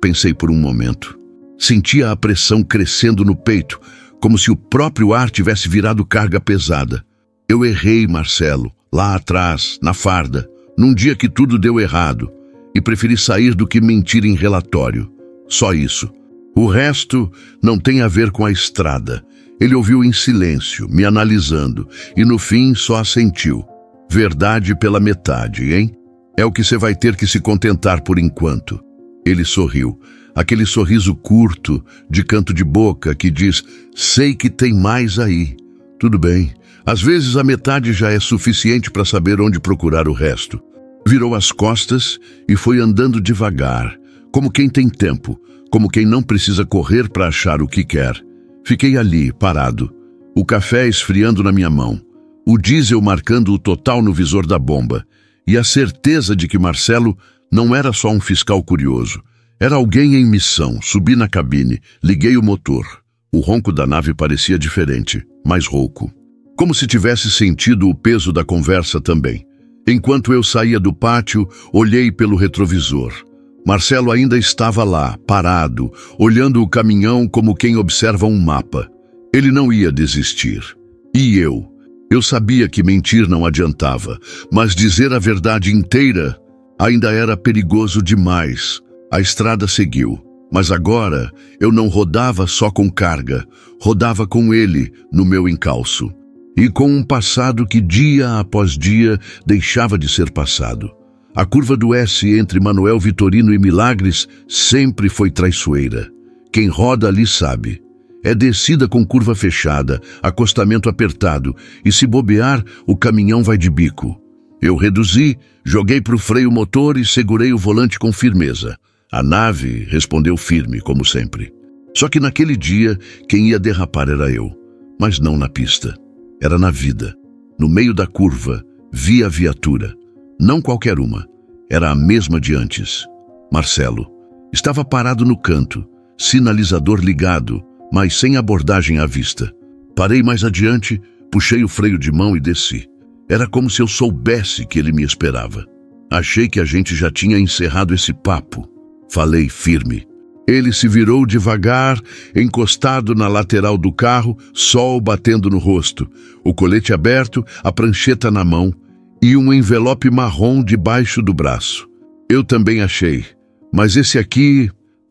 Pensei por um momento. Sentia a pressão crescendo no peito, como se o próprio ar tivesse virado carga pesada. Eu errei, Marcelo, lá atrás, na farda, num dia que tudo deu errado, e preferi sair do que mentir em relatório. Só isso. O resto não tem a ver com a estrada. Ele ouviu em silêncio, me analisando, e no fim só assentiu. Verdade pela metade, hein? É o que você vai ter que se contentar por enquanto. Ele sorriu. Aquele sorriso curto, de canto de boca, que diz, sei que tem mais aí. Tudo bem. Às vezes a metade já é suficiente para saber onde procurar o resto. Virou as costas e foi andando devagar, como quem tem tempo, como quem não precisa correr para achar o que quer. Fiquei ali, parado, o café esfriando na minha mão, o diesel marcando o total no visor da bomba, e a certeza de que Marcelo não era só um fiscal curioso. Era alguém em missão. Subi na cabine, liguei o motor. O ronco da nave parecia diferente, mais rouco. Como se tivesse sentido o peso da conversa também. Enquanto eu saía do pátio, olhei pelo retrovisor. Marcelo ainda estava lá, parado, olhando o caminhão como quem observa um mapa. Ele não ia desistir. E eu? Eu sabia que mentir não adiantava, mas dizer a verdade inteira ainda era perigoso demais. A estrada seguiu. Mas agora eu não rodava só com carga, rodava com ele no meu encalço. E com um passado que dia após dia deixava de ser passado. A curva do S entre Manuel Vitorino e Milagres sempre foi traiçoeira. Quem roda ali sabe. É descida com curva fechada, acostamento apertado, e se bobear, o caminhão vai de bico. Eu reduzi, joguei para o freio motor e segurei o volante com firmeza. A nave respondeu firme, como sempre. Só que naquele dia, quem ia derrapar era eu. Mas não na pista. Era na vida. No meio da curva, vi a viatura. Não qualquer uma. Era a mesma de antes. Marcelo. Estava parado no canto, sinalizador ligado, mas sem abordagem à vista. Parei mais adiante, puxei o freio de mão e desci. Era como se eu soubesse que ele me esperava. Achei que a gente já tinha encerrado esse papo. Falei firme. Ele se virou devagar, encostado na lateral do carro, sol batendo no rosto, o colete aberto, a prancheta na mão e um envelope marrom debaixo do braço. Eu também achei, mas esse aqui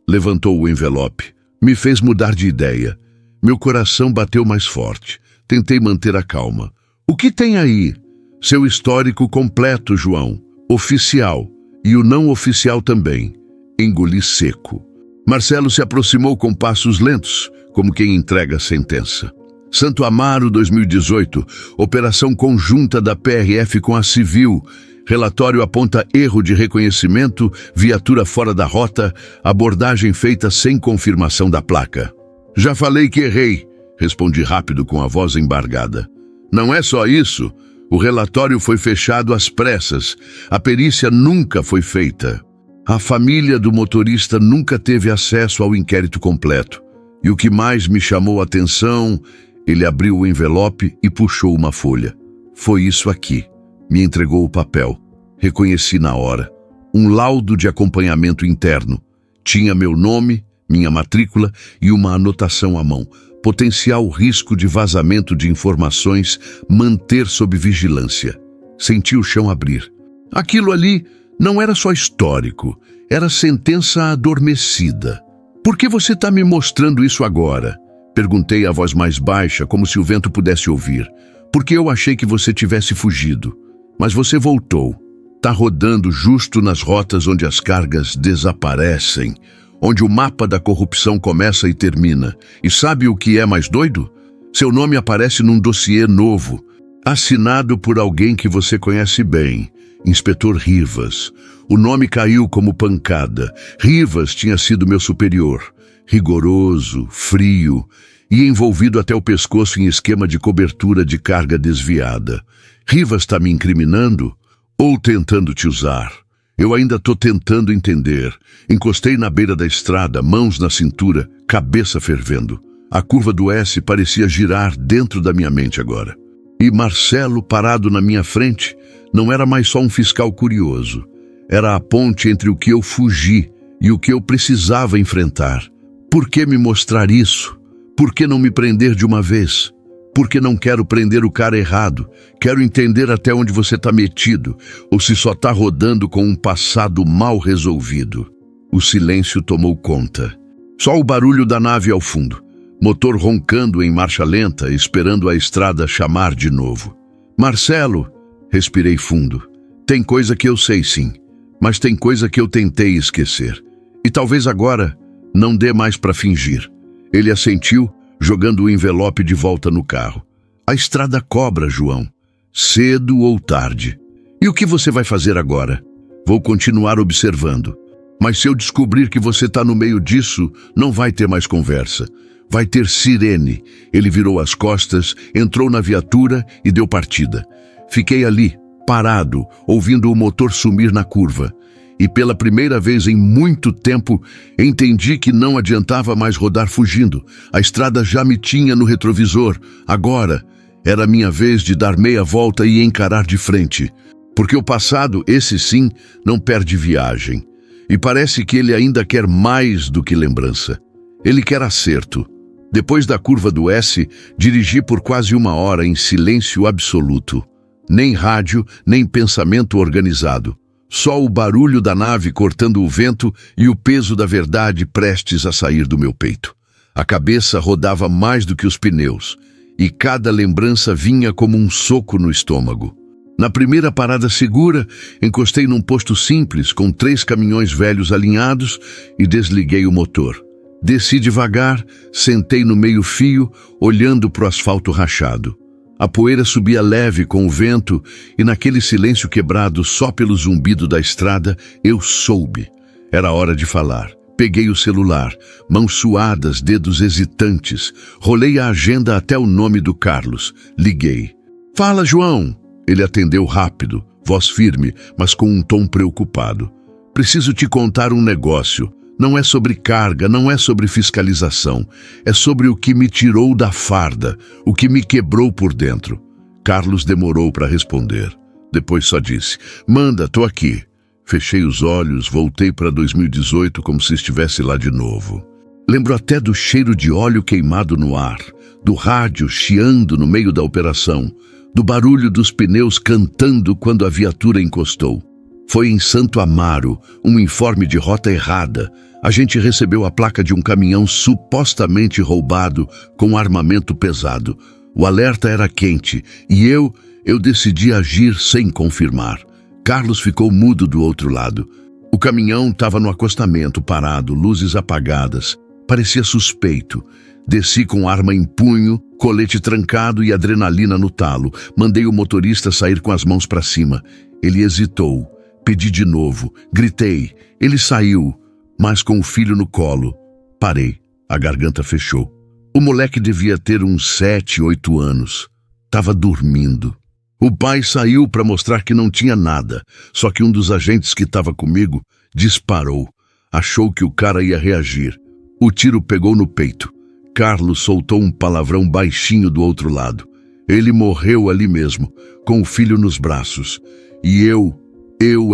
levantou o envelope. Me fez mudar de ideia. Meu coração bateu mais forte. Tentei manter a calma. O que tem aí? Seu histórico completo, João. Oficial. E o não oficial também. Engoli seco. Marcelo se aproximou com passos lentos, como quem entrega a sentença. Santo Amaro, 2018. Operação conjunta da PRF com a Civil. Relatório aponta erro de reconhecimento, viatura fora da rota, abordagem feita sem confirmação da placa. Já falei que errei, respondi rápido com a voz embargada. Não é só isso. O relatório foi fechado às pressas. A perícia nunca foi feita. A família do motorista nunca teve acesso ao inquérito completo. E o que mais me chamou a atenção, ele abriu o envelope e puxou uma folha. Foi isso aqui. Me entregou o papel. Reconheci na hora. Um laudo de acompanhamento interno. Tinha meu nome, minha matrícula e uma anotação à mão. Potencial risco de vazamento de informações, manter sob vigilância. Senti o chão abrir. Aquilo ali não era só histórico, era sentença adormecida. Por que você está me mostrando isso agora? Perguntei a voz mais baixa, como se o vento pudesse ouvir. Porque eu achei que você tivesse fugido. Mas você voltou. Tá rodando justo nas rotas onde as cargas desaparecem, onde o mapa da corrupção começa e termina. E sabe o que é mais doido? Seu nome aparece num dossiê novo, assinado por alguém que você conhece bem, Inspetor Rivas. O nome caiu como pancada. Rivas tinha sido meu superior, rigoroso, frio e envolvido até o pescoço em esquema de cobertura de carga desviada. Rivas está me incriminando ou tentando te usar? Eu ainda estou tentando entender. Encostei na beira da estrada, mãos na cintura, cabeça fervendo. A curva do S parecia girar dentro da minha mente agora. E Marcelo, parado na minha frente, não era mais só um fiscal curioso. Era a ponte entre o que eu fugi e o que eu precisava enfrentar. Por que me mostrar isso? Por que não me prender de uma vez? Porque não quero prender o cara errado. Quero entender até onde você está metido, ou se só está rodando com um passado mal resolvido. O silêncio tomou conta. Só o barulho da nave ao fundo. Motor roncando em marcha lenta, esperando a estrada chamar de novo. Marcelo, respirei fundo. Tem coisa que eu sei sim, mas tem coisa que eu tentei esquecer. E talvez agora não dê mais para fingir. Ele assentiu, jogando o envelope de volta no carro. A estrada cobra, João. Cedo ou tarde. E o que você vai fazer agora? Vou continuar observando. Mas se eu descobrir que você está no meio disso, não vai ter mais conversa. Vai ter sirene. Ele virou as costas, entrou na viatura e deu partida. Fiquei ali, parado, ouvindo o motor sumir na curva. E pela primeira vez em muito tempo, entendi que não adiantava mais rodar fugindo. A estrada já me tinha no retrovisor. Agora, era minha vez de dar meia volta e encarar de frente. Porque o passado, esse sim, não perde viagem. E parece que ele ainda quer mais do que lembrança. Ele quer acerto. Depois da curva do S, dirigi por quase 1 hora em silêncio absoluto. Nem rádio, nem pensamento organizado. Só o barulho da nave cortando o vento e o peso da verdade prestes a sair do meu peito. A cabeça rodava mais do que os pneus, e cada lembrança vinha como um soco no estômago. Na primeira parada segura, encostei num posto simples com 3 caminhões velhos alinhados e desliguei o motor. Desci devagar, sentei no meio-fio, olhando para o asfalto rachado. A poeira subia leve com o vento e naquele silêncio quebrado só pelo zumbido da estrada, eu soube. Era hora de falar. Peguei o celular, mãos suadas, dedos hesitantes. Rolei a agenda até o nome do Carlos. Liguei. Fala, João! Ele atendeu rápido, voz firme, mas com um tom preocupado. Preciso te contar um negócio. Não é sobre carga, não é sobre fiscalização. É sobre o que me tirou da farda, o que me quebrou por dentro. Carlos demorou para responder. Depois só disse, manda, tô aqui. Fechei os olhos, voltei para 2018 como se estivesse lá de novo. Lembro até do cheiro de óleo queimado no ar, do rádio chiando no meio da operação, do barulho dos pneus cantando quando a viatura encostou. Foi em Santo Amaro, um informe de rota errada. A gente recebeu a placa de um caminhão supostamente roubado com armamento pesado. O alerta era quente e eu decidi agir sem confirmar. Carlos ficou mudo do outro lado. O caminhão estava no acostamento, parado, luzes apagadas. Parecia suspeito. Desci com arma em punho, colete trancado e adrenalina no talo. Mandei o motorista sair com as mãos para cima. Ele hesitou. Pedi de novo. Gritei. Ele saiu, mas com o filho no colo. Parei. A garganta fechou. O moleque devia ter uns 7, 8 anos. Tava dormindo. O pai saiu para mostrar que não tinha nada, só que um dos agentes que estava comigo disparou. Achou que o cara ia reagir. O tiro pegou no peito. Carlos soltou um palavrão baixinho do outro lado. Ele morreu ali mesmo, com o filho nos braços. E eu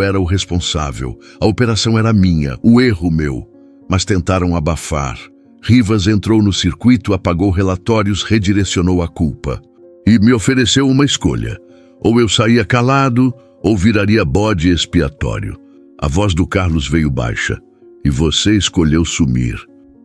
era o responsável. A operação era minha, o erro meu. Mas tentaram abafar. Rivas entrou no circuito, apagou relatórios, redirecionou a culpa. E me ofereceu uma escolha. Ou eu saía calado, ou viraria bode expiatório. A voz do Carlos veio baixa. E você escolheu sumir.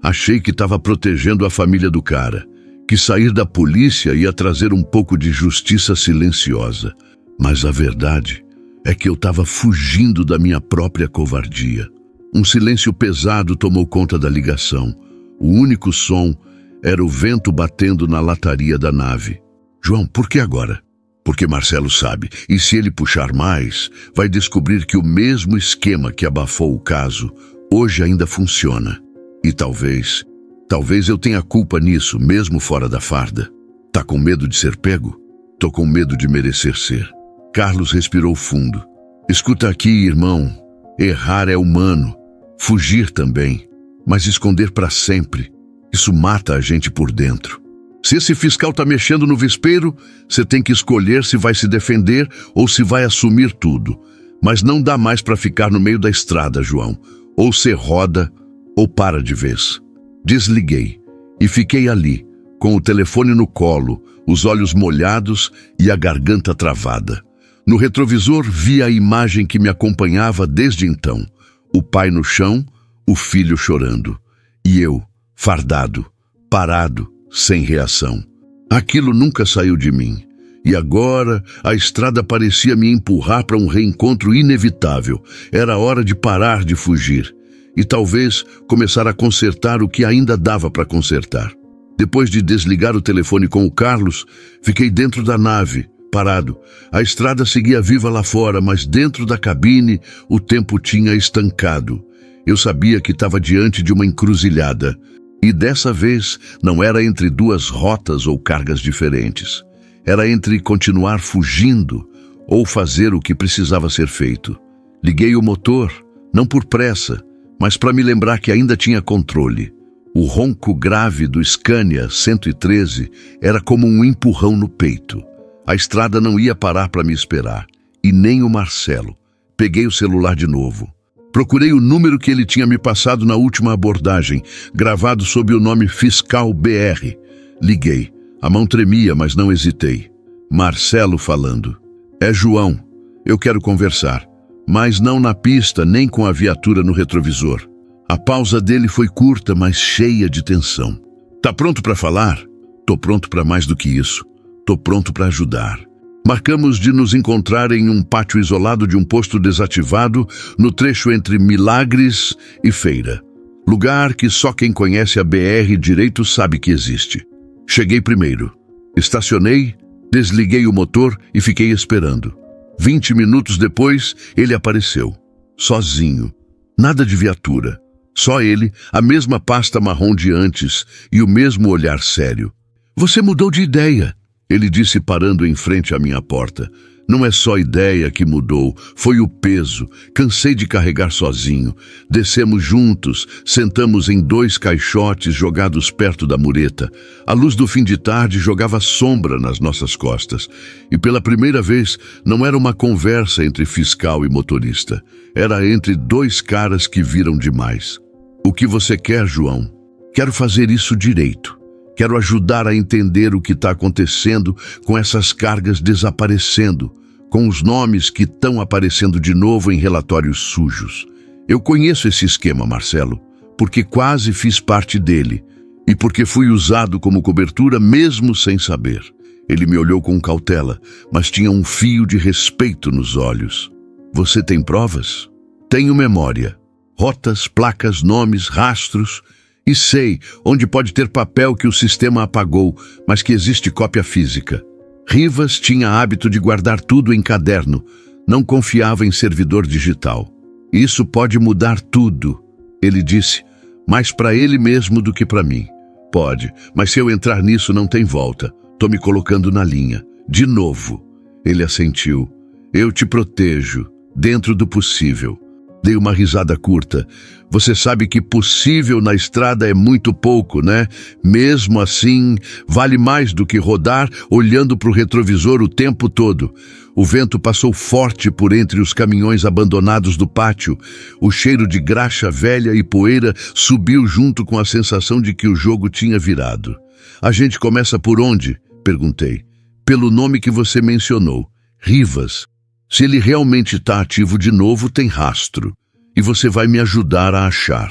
Achei que estava protegendo a família do cara, que sair da polícia ia trazer um pouco de justiça silenciosa. Mas a verdade é que eu estava fugindo da minha própria covardia. Um silêncio pesado tomou conta da ligação. O único som era o vento batendo na lataria da nave. João, por que agora? Porque Marcelo sabe, e se ele puxar mais, vai descobrir que o mesmo esquema que abafou o caso, hoje ainda funciona. E talvez eu tenha culpa nisso, mesmo fora da farda. Tá com medo de ser pego? Tô com medo de merecer ser. Carlos respirou fundo. Escuta aqui, irmão. Errar é humano. Fugir também. Mas esconder para sempre, isso mata a gente por dentro. Se esse fiscal tá mexendo no vespeiro, você tem que escolher se vai se defender ou se vai assumir tudo. Mas não dá mais para ficar no meio da estrada, João. Ou você roda, ou para de vez. Desliguei e fiquei ali, com o telefone no colo, os olhos molhados e a garganta travada. No retrovisor vi a imagem que me acompanhava desde então. O pai no chão, o filho chorando. E eu, fardado, parado, sem reação. Aquilo nunca saiu de mim. E agora a estrada parecia me empurrar para um reencontro inevitável. Era hora de parar de fugir. E talvez começar a consertar o que ainda dava para consertar. Depois de desligar o telefone com o Carlos, fiquei dentro da nave, parado. A estrada seguia viva lá fora, mas dentro da cabine o tempo tinha estancado. Eu sabia que estava diante de uma encruzilhada. E dessa vez não era entre duas rotas ou cargas diferentes. Era entre continuar fugindo ou fazer o que precisava ser feito. Liguei o motor, não por pressa, mas para me lembrar que ainda tinha controle. O ronco grave do Scania 113 era como um empurrão no peito. A estrada não ia parar para me esperar, e nem o Marcelo. Peguei o celular de novo. Procurei o número que ele tinha me passado na última abordagem, gravado sob o nome Fiscal BR. Liguei. A mão tremia, mas não hesitei. Marcelo falando. É João. Eu quero conversar. mas não na pista nem com a viatura no retrovisor. A pausa dele foi curta, mas cheia de tensão. Tá pronto para falar? Tô pronto para mais do que isso. Tô pronto para ajudar. Marcamos de nos encontrar em um pátio isolado de um posto desativado no trecho entre Milagres e Feira. Lugar que só quem conhece a BR direito sabe que existe. Cheguei primeiro. Estacionei, desliguei o motor e fiquei esperando. 20 minutos depois, ele apareceu. Sozinho. Nada de viatura. Só ele, a mesma pasta marrom de antes e o mesmo olhar sério. Você mudou de ideia, ele disse parando em frente à minha porta. Não é só ideia que mudou, foi o peso. Cansei de carregar sozinho. Descemos juntos, sentamos em 2 caixotes jogados perto da mureta. A luz do fim de tarde jogava sombra nas nossas costas. E pela primeira vez, não era uma conversa entre fiscal e motorista. Era entre 2 caras que viram demais. O que você quer, João? Quero fazer isso direito. Quero ajudar a entender o que está acontecendo com essas cargas desaparecendo, com os nomes que estão aparecendo de novo em relatórios sujos. Eu conheço esse esquema, Marcelo, porque quase fiz parte dele e porque fui usado como cobertura mesmo sem saber. Ele me olhou com cautela, mas tinha um fio de respeito nos olhos. Você tem provas? Tenho memória. Rotas, placas, nomes, rastros. E sei onde pode ter papel que o sistema apagou, mas que existe cópia física. Rivas tinha hábito de guardar tudo em caderno, não confiava em servidor digital. Isso pode mudar tudo, ele disse, mais para ele mesmo do que para mim. Pode, mas se eu entrar nisso não tem volta. Tô me colocando na linha. De novo. Ele assentiu. Eu te protejo, dentro do possível. Dei uma risada curta. Você sabe que possível na estrada é muito pouco, né? Mesmo assim, vale mais do que rodar olhando para o retrovisor o tempo todo. O vento passou forte por entre os caminhões abandonados do pátio. O cheiro de graxa velha e poeira subiu junto com a sensação de que o jogo tinha virado. A gente começa por onde? Perguntei. Pelo nome que você mencionou, Rivas. Se ele realmente está ativo de novo, tem rastro. E você vai me ajudar a achar.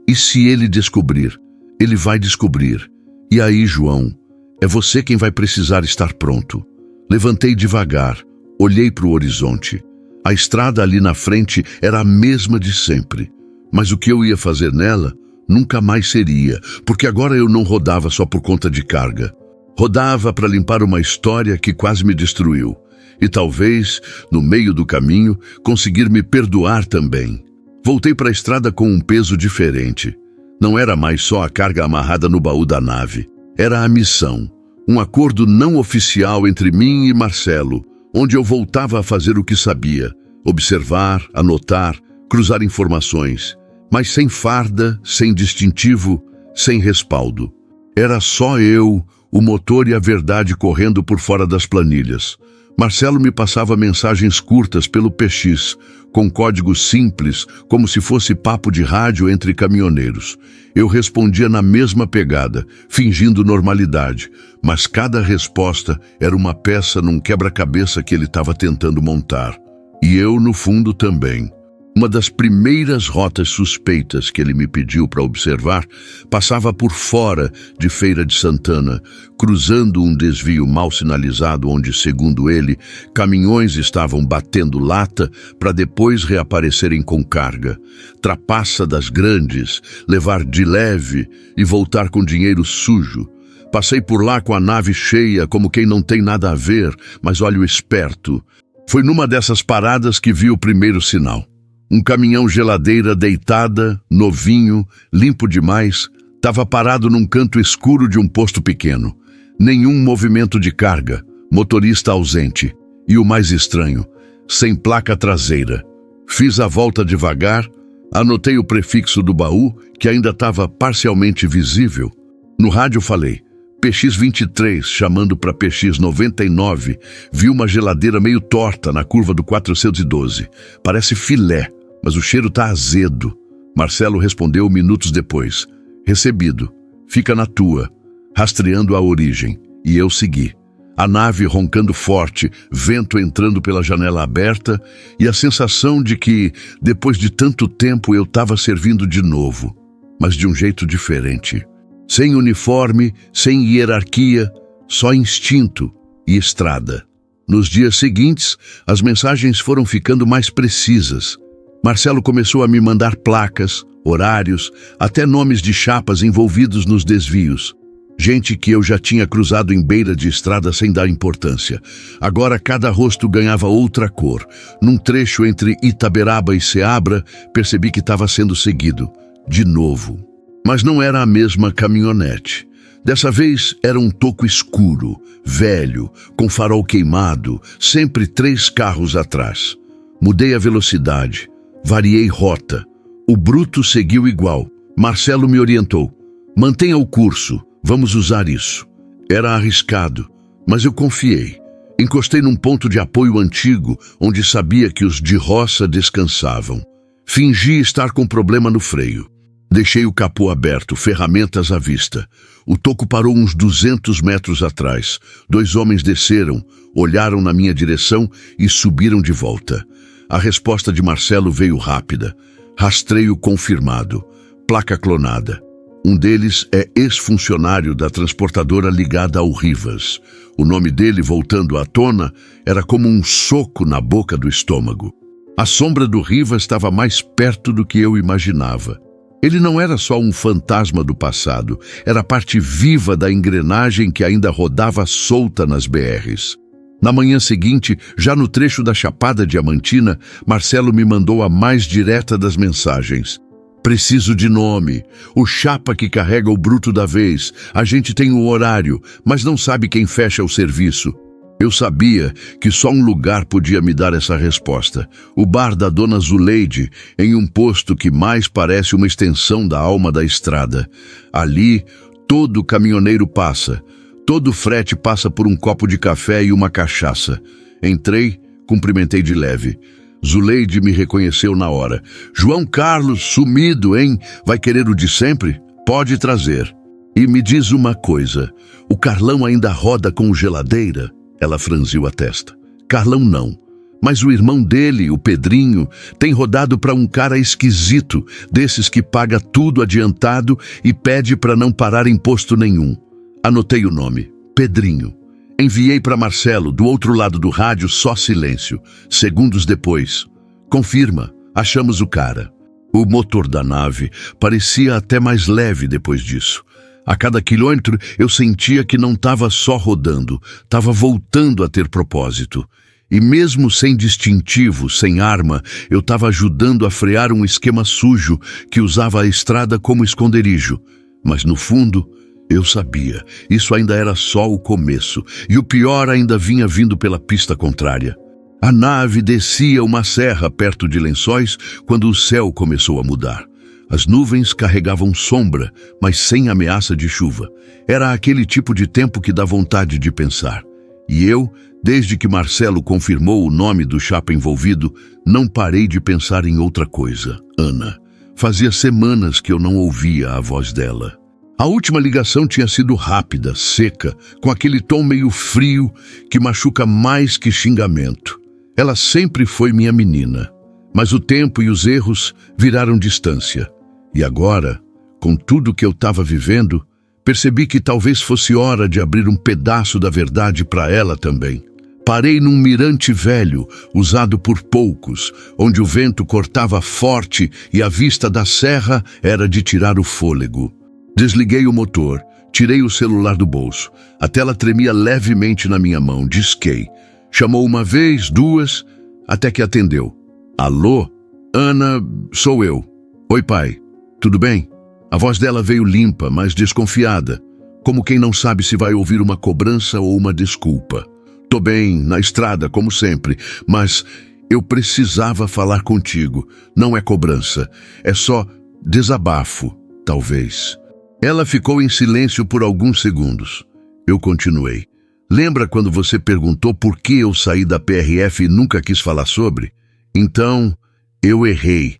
E se ele descobrir? Ele vai descobrir. E aí, João, é você quem vai precisar estar pronto. Levantei devagar, olhei para o horizonte. A estrada ali na frente era a mesma de sempre. Mas o que eu ia fazer nela nunca mais seria, porque agora eu não rodava só por conta de carga. Rodava para limpar uma história que quase me destruiu. E talvez, no meio do caminho, conseguir me perdoar também. Voltei para a estrada com um peso diferente. Não era mais só a carga amarrada no baú da nave. Era a missão. Um acordo não oficial entre mim e Marcelo, onde eu voltava a fazer o que sabia. Observar, anotar, cruzar informações. Mas sem farda, sem distintivo, sem respaldo. Era só eu, o motor e a verdade correndo por fora das planilhas. Marcelo me passava mensagens curtas pelo PX, com códigos simples, como se fosse papo de rádio entre caminhoneiros. Eu respondia na mesma pegada, fingindo normalidade, mas cada resposta era uma peça num quebra-cabeça que ele estava tentando montar. E eu, no fundo, também. Uma das primeiras rotas suspeitas que ele me pediu para observar passava por fora de Feira de Santana, cruzando um desvio mal sinalizado onde, segundo ele, caminhões estavam batendo lata para depois reaparecerem com carga. Trapaça das grandes, levar de leve e voltar com dinheiro sujo. Passei por lá com a nave cheia, como quem não tem nada a ver, mas olho esperto. Foi numa dessas paradas que vi o primeiro sinal. Um caminhão geladeira deitada, novinho, limpo demais, estava parado num canto escuro de um posto pequeno. Nenhum movimento de carga, motorista ausente. E o mais estranho, sem placa traseira. Fiz a volta devagar, anotei o prefixo do baú, que ainda estava parcialmente visível. No rádio falei, PX23, chamando para PX99, vi uma geladeira meio torta na curva do 412. Parece filé. Mas o cheiro tá azedo. Marcelo respondeu minutos depois. Recebido. Fica na tua. Rastreando a origem. E eu segui. A nave roncando forte, vento entrando pela janela aberta e a sensação de que, depois de tanto tempo, eu estava servindo de novo, mas de um jeito diferente. Sem uniforme, sem hierarquia, só instinto e estrada. Nos dias seguintes, as mensagens foram ficando mais precisas. Marcelo começou a me mandar placas, horários, até nomes de chapas envolvidos nos desvios. Gente que eu já tinha cruzado em beira de estrada sem dar importância. Agora cada rosto ganhava outra cor. Num trecho entre Itaberaba e Ceabra, percebi que estava sendo seguido. De novo. Mas não era a mesma caminhonete. Dessa vez era um toco escuro, velho, com farol queimado, sempre 3 carros atrás. Mudei a velocidade, variei rota. O bruto seguiu igual. Marcelo me orientou. Mantenha o curso. Vamos usar isso. Era arriscado, mas eu confiei. Encostei num ponto de apoio antigo, onde sabia que os de roça descansavam. Fingi estar com problema no freio. Deixei o capô aberto, ferramentas à vista. O toco parou uns 200 metros atrás. 2 homens desceram, olharam na minha direção e subiram de volta. A resposta de Marcelo veio rápida. Rastreio confirmado. Placa clonada. Um deles é ex-funcionário da transportadora ligada ao Rivas. O nome dele, voltando à tona, era como um soco na boca do estômago. A sombra do Rivas estava mais perto do que eu imaginava. Ele não era só um fantasma do passado, era parte viva da engrenagem que ainda rodava solta nas BRs. Na manhã seguinte, já no trecho da Chapada Diamantina, Marcelo me mandou a mais direta das mensagens. Preciso de nome. O chapa que carrega o bruto da vez. A gente tem o horário, mas não sabe quem fecha o serviço. Eu sabia que só um lugar podia me dar essa resposta. O bar da dona Zuleide, em um posto que mais parece uma extensão da alma da estrada. Ali, todo caminhoneiro passa. Todo frete passa por um copo de café e uma cachaça. Entrei, cumprimentei de leve. Zuleide me reconheceu na hora. João Carlos, sumido, hein? Vai querer o de sempre? Pode trazer. E me diz uma coisa, o Carlão ainda roda com geladeira? Ela franziu a testa. Carlão não. Mas o irmão dele, o Pedrinho, tem rodado para um cara esquisito, desses que paga tudo adiantado e pede para não parar imposto nenhum. Anotei o nome. Pedrinho. Enviei para Marcelo, do outro lado do rádio, só silêncio. Segundos depois. Confirma, achamos o cara. O motor da nave parecia até mais leve depois disso. A cada quilômetro eu sentia que não estava só rodando, estava voltando a ter propósito. E mesmo sem distintivo, sem arma, eu estava ajudando a frear um esquema sujo que usava a estrada como esconderijo. Mas no fundo, eu sabia, isso ainda era só o começo, e o pior ainda vinha vindo pela pista contrária. A nave descia uma serra perto de Lençóis quando o céu começou a mudar. As nuvens carregavam sombra, mas sem ameaça de chuva. Era aquele tipo de tempo que dá vontade de pensar. E eu, desde que Marcelo confirmou o nome do chapa envolvido, não parei de pensar em outra coisa. Ana. Fazia semanas que eu não ouvia a voz dela. A última ligação tinha sido rápida, seca, com aquele tom meio frio que machuca mais que xingamento. Ela sempre foi minha menina, mas o tempo e os erros viraram distância. E agora, com tudo que eu estava vivendo, percebi que talvez fosse hora de abrir um pedaço da verdade para ela também. Parei num mirante velho, usado por poucos, onde o vento cortava forte e a vista da serra era de tirar o fôlego. Desliguei o motor, tirei o celular do bolso. A tela tremia levemente na minha mão, disquei. Chamou uma vez, duas, até que atendeu. Alô? Ana, sou eu. Oi, pai. Tudo bem? A voz dela veio limpa, mas desconfiada, como quem não sabe se vai ouvir uma cobrança ou uma desculpa. Tô bem, na estrada, como sempre, mas eu precisava falar contigo. Não é cobrança, é só desabafo, talvez. Ela ficou em silêncio por alguns segundos. Eu continuei. Lembra quando você perguntou por que eu saí da PRF e nunca quis falar sobre? Então, eu errei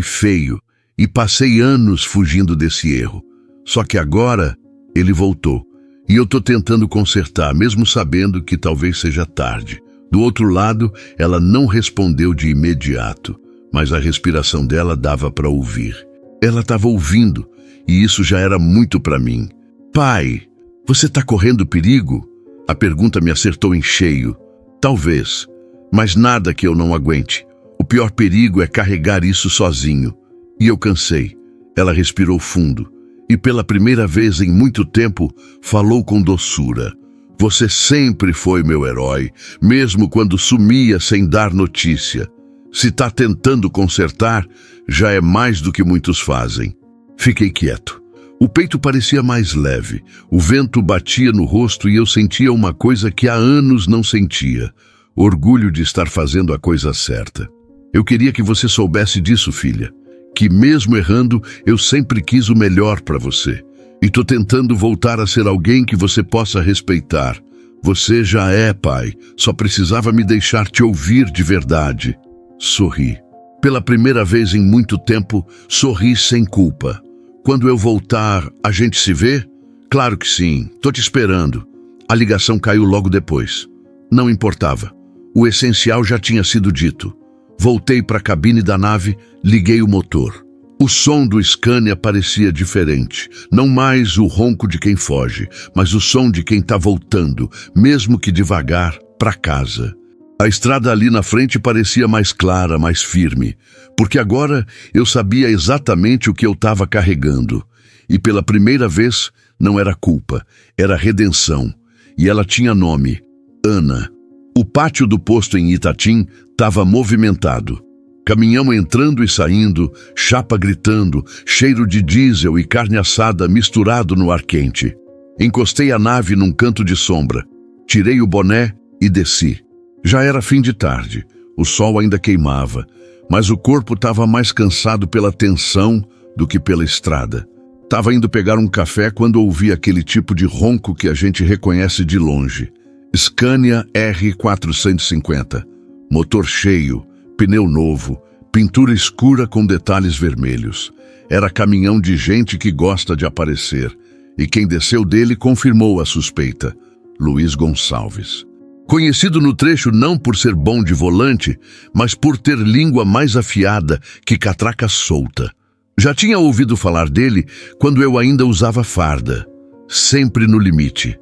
feio, e passei anos fugindo desse erro. Só que agora, ele voltou. E eu tô tentando consertar, mesmo sabendo que talvez seja tarde. Do outro lado, ela não respondeu de imediato, mas a respiração dela dava para ouvir. Ela estava ouvindo, e isso já era muito para mim. Pai, você está correndo perigo? A pergunta me acertou em cheio. Talvez, mas nada que eu não aguente. O pior perigo é carregar isso sozinho. E eu cansei. Ela respirou fundo. E pela primeira vez em muito tempo, falou com doçura. Você sempre foi meu herói, mesmo quando sumia sem dar notícia. Se está tentando consertar, já é mais do que muitos fazem. Fiquei quieto. O peito parecia mais leve, o vento batia no rosto e eu sentia uma coisa que há anos não sentia. Orgulho de estar fazendo a coisa certa. Eu queria que você soubesse disso, filha. Que mesmo errando, eu sempre quis o melhor para você. E tô tentando voltar a ser alguém que você possa respeitar. Você já é, pai. Só precisava me deixar te ouvir de verdade. Sorri. Pela primeira vez em muito tempo, sorri sem culpa. Quando eu voltar, a gente se vê? Claro que sim. Tô te esperando. A ligação caiu logo depois. Não importava. O essencial já tinha sido dito. Voltei para a cabine da nave, liguei o motor. O som do Scania parecia diferente. Não mais o ronco de quem foge, mas o som de quem está voltando, mesmo que devagar, para casa. A estrada ali na frente parecia mais clara, mais firme, porque agora eu sabia exatamente o que eu estava carregando. E pela primeira vez, não era culpa, era redenção. E ela tinha nome, Ana. O pátio do posto em Itatim estava movimentado. Caminhão entrando e saindo, chapa gritando, cheiro de diesel e carne assada misturado no ar quente. Encostei a nave num canto de sombra, tirei o boné e desci. Já era fim de tarde, o sol ainda queimava, mas o corpo estava mais cansado pela tensão do que pela estrada. Estava indo pegar um café quando ouvi aquele tipo de ronco que a gente reconhece de longe. Scania R450, motor cheio, pneu novo, pintura escura com detalhes vermelhos. Era caminhão de gente que gosta de aparecer, e quem desceu dele confirmou a suspeita, Luiz Gonçalves. Conhecido no trecho não por ser bom de volante, mas por ter língua mais afiada que catraca solta. Já tinha ouvido falar dele quando eu ainda usava farda, sempre no limite.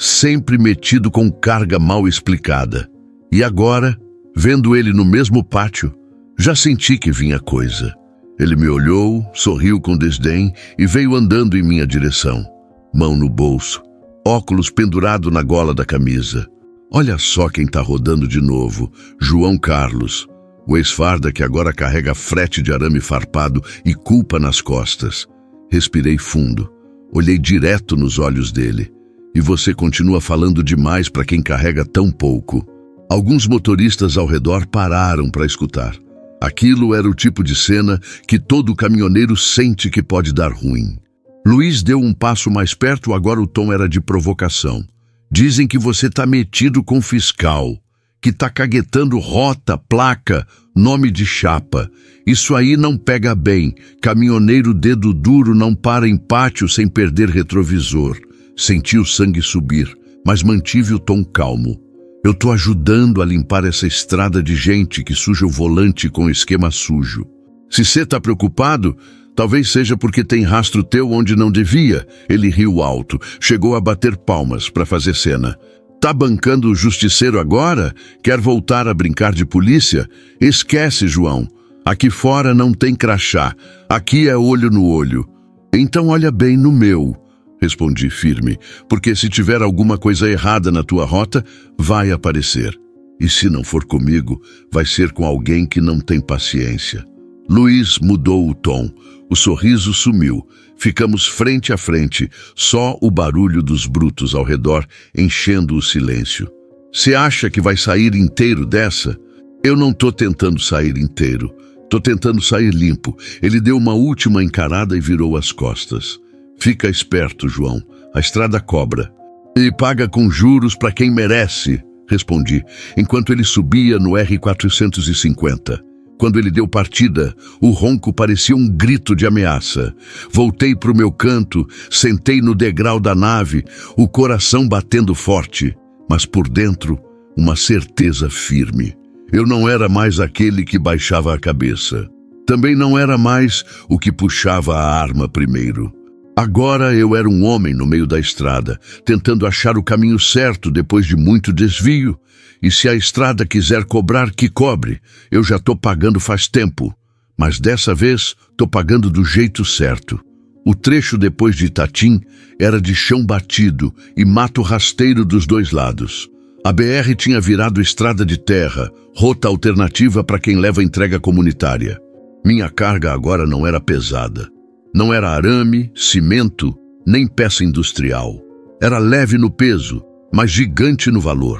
Sempre metido com carga mal explicada. E agora, vendo ele no mesmo pátio, já senti que vinha coisa. Ele me olhou, sorriu com desdém e veio andando em minha direção. Mão no bolso, óculos pendurado na gola da camisa. Olha só quem tá rodando de novo, João Carlos, o ex-farda que agora carrega frete de arame farpado e culpa nas costas. Respirei fundo, olhei direto nos olhos dele. E você continua falando demais para quem carrega tão pouco. Alguns motoristas ao redor pararam para escutar. Aquilo era o tipo de cena que todo caminhoneiro sente que pode dar ruim. Luiz deu um passo mais perto, agora o tom era de provocação. Dizem que você tá metido com fiscal, que tá caguetando rota, placa, nome de chapa. Isso aí não pega bem. Caminhoneiro dedo duro não para em pátio sem perder retrovisor. Senti o sangue subir, mas mantive o tom calmo. Eu tô ajudando a limpar essa estrada de gente que suja o volante com esquema sujo. Se você tá preocupado, talvez seja porque tem rastro teu onde não devia. Ele riu alto, chegou a bater palmas para fazer cena. Tá bancando o justiceiro agora? Quer voltar a brincar de polícia? Esquece, João. Aqui fora não tem crachá. Aqui é olho no olho. Então olha bem no meu. Respondi firme, porque se tiver alguma coisa errada na tua rota, vai aparecer. E se não for comigo, vai ser com alguém que não tem paciência. Luiz mudou o tom, o sorriso sumiu. Ficamos frente a frente, só o barulho dos brutos ao redor enchendo o silêncio. Você acha que vai sair inteiro dessa? Eu não tô tentando sair inteiro. Tô tentando sair limpo. Ele deu uma última encarada e virou as costas. Fica esperto, João. A estrada cobra. E paga com juros para quem merece, respondi, enquanto ele subia no R450. Quando ele deu partida, o ronco parecia um grito de ameaça. Voltei para o meu canto, sentei no degrau da nave, o coração batendo forte, mas por dentro, uma certeza firme. Eu não era mais aquele que baixava a cabeça. Também não era mais o que puxava a arma primeiro. Agora eu era um homem no meio da estrada, tentando achar o caminho certo depois de muito desvio. E se a estrada quiser cobrar, que cobre. Eu já tô pagando faz tempo. Mas dessa vez, tô pagando do jeito certo. O trecho depois de Itatim era de chão batido e mato rasteiro dos dois lados. A BR tinha virado estrada de terra, rota alternativa para quem leva entrega comunitária. Minha carga agora não era pesada. Não era arame, cimento, nem peça industrial. Era leve no peso, mas gigante no valor.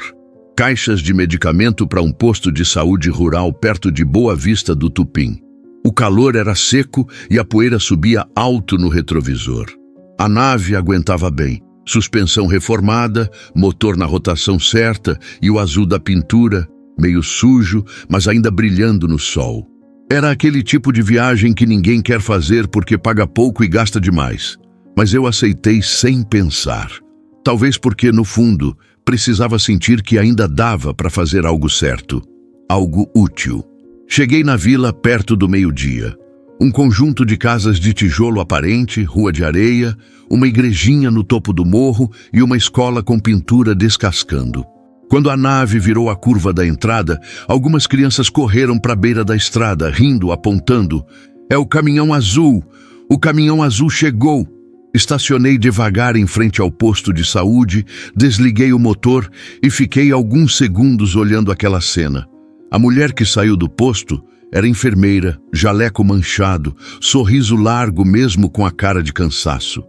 Caixas de medicamento para um posto de saúde rural perto de Boa Vista do Tupim. O calor era seco e a poeira subia alto no retrovisor. A nave aguentava bem. Suspensão reformada, motor na rotação certa e o azul da pintura, meio sujo, mas ainda brilhando no sol. Era aquele tipo de viagem que ninguém quer fazer porque paga pouco e gasta demais. Mas eu aceitei sem pensar. Talvez porque, no fundo, precisava sentir que ainda dava para fazer algo certo, algo útil. Cheguei na vila perto do meio-dia. Um conjunto de casas de tijolo aparente, rua de areia, uma igrejinha no topo do morro e uma escola com pintura descascando. Quando a nave virou a curva da entrada, algumas crianças correram para a beira da estrada, rindo, apontando. É o caminhão azul! O caminhão azul chegou! Estacionei devagar em frente ao posto de saúde, desliguei o motor e fiquei alguns segundos olhando aquela cena. A mulher que saiu do posto era enfermeira, jaleco manchado, sorriso largo mesmo com a cara de cansaço.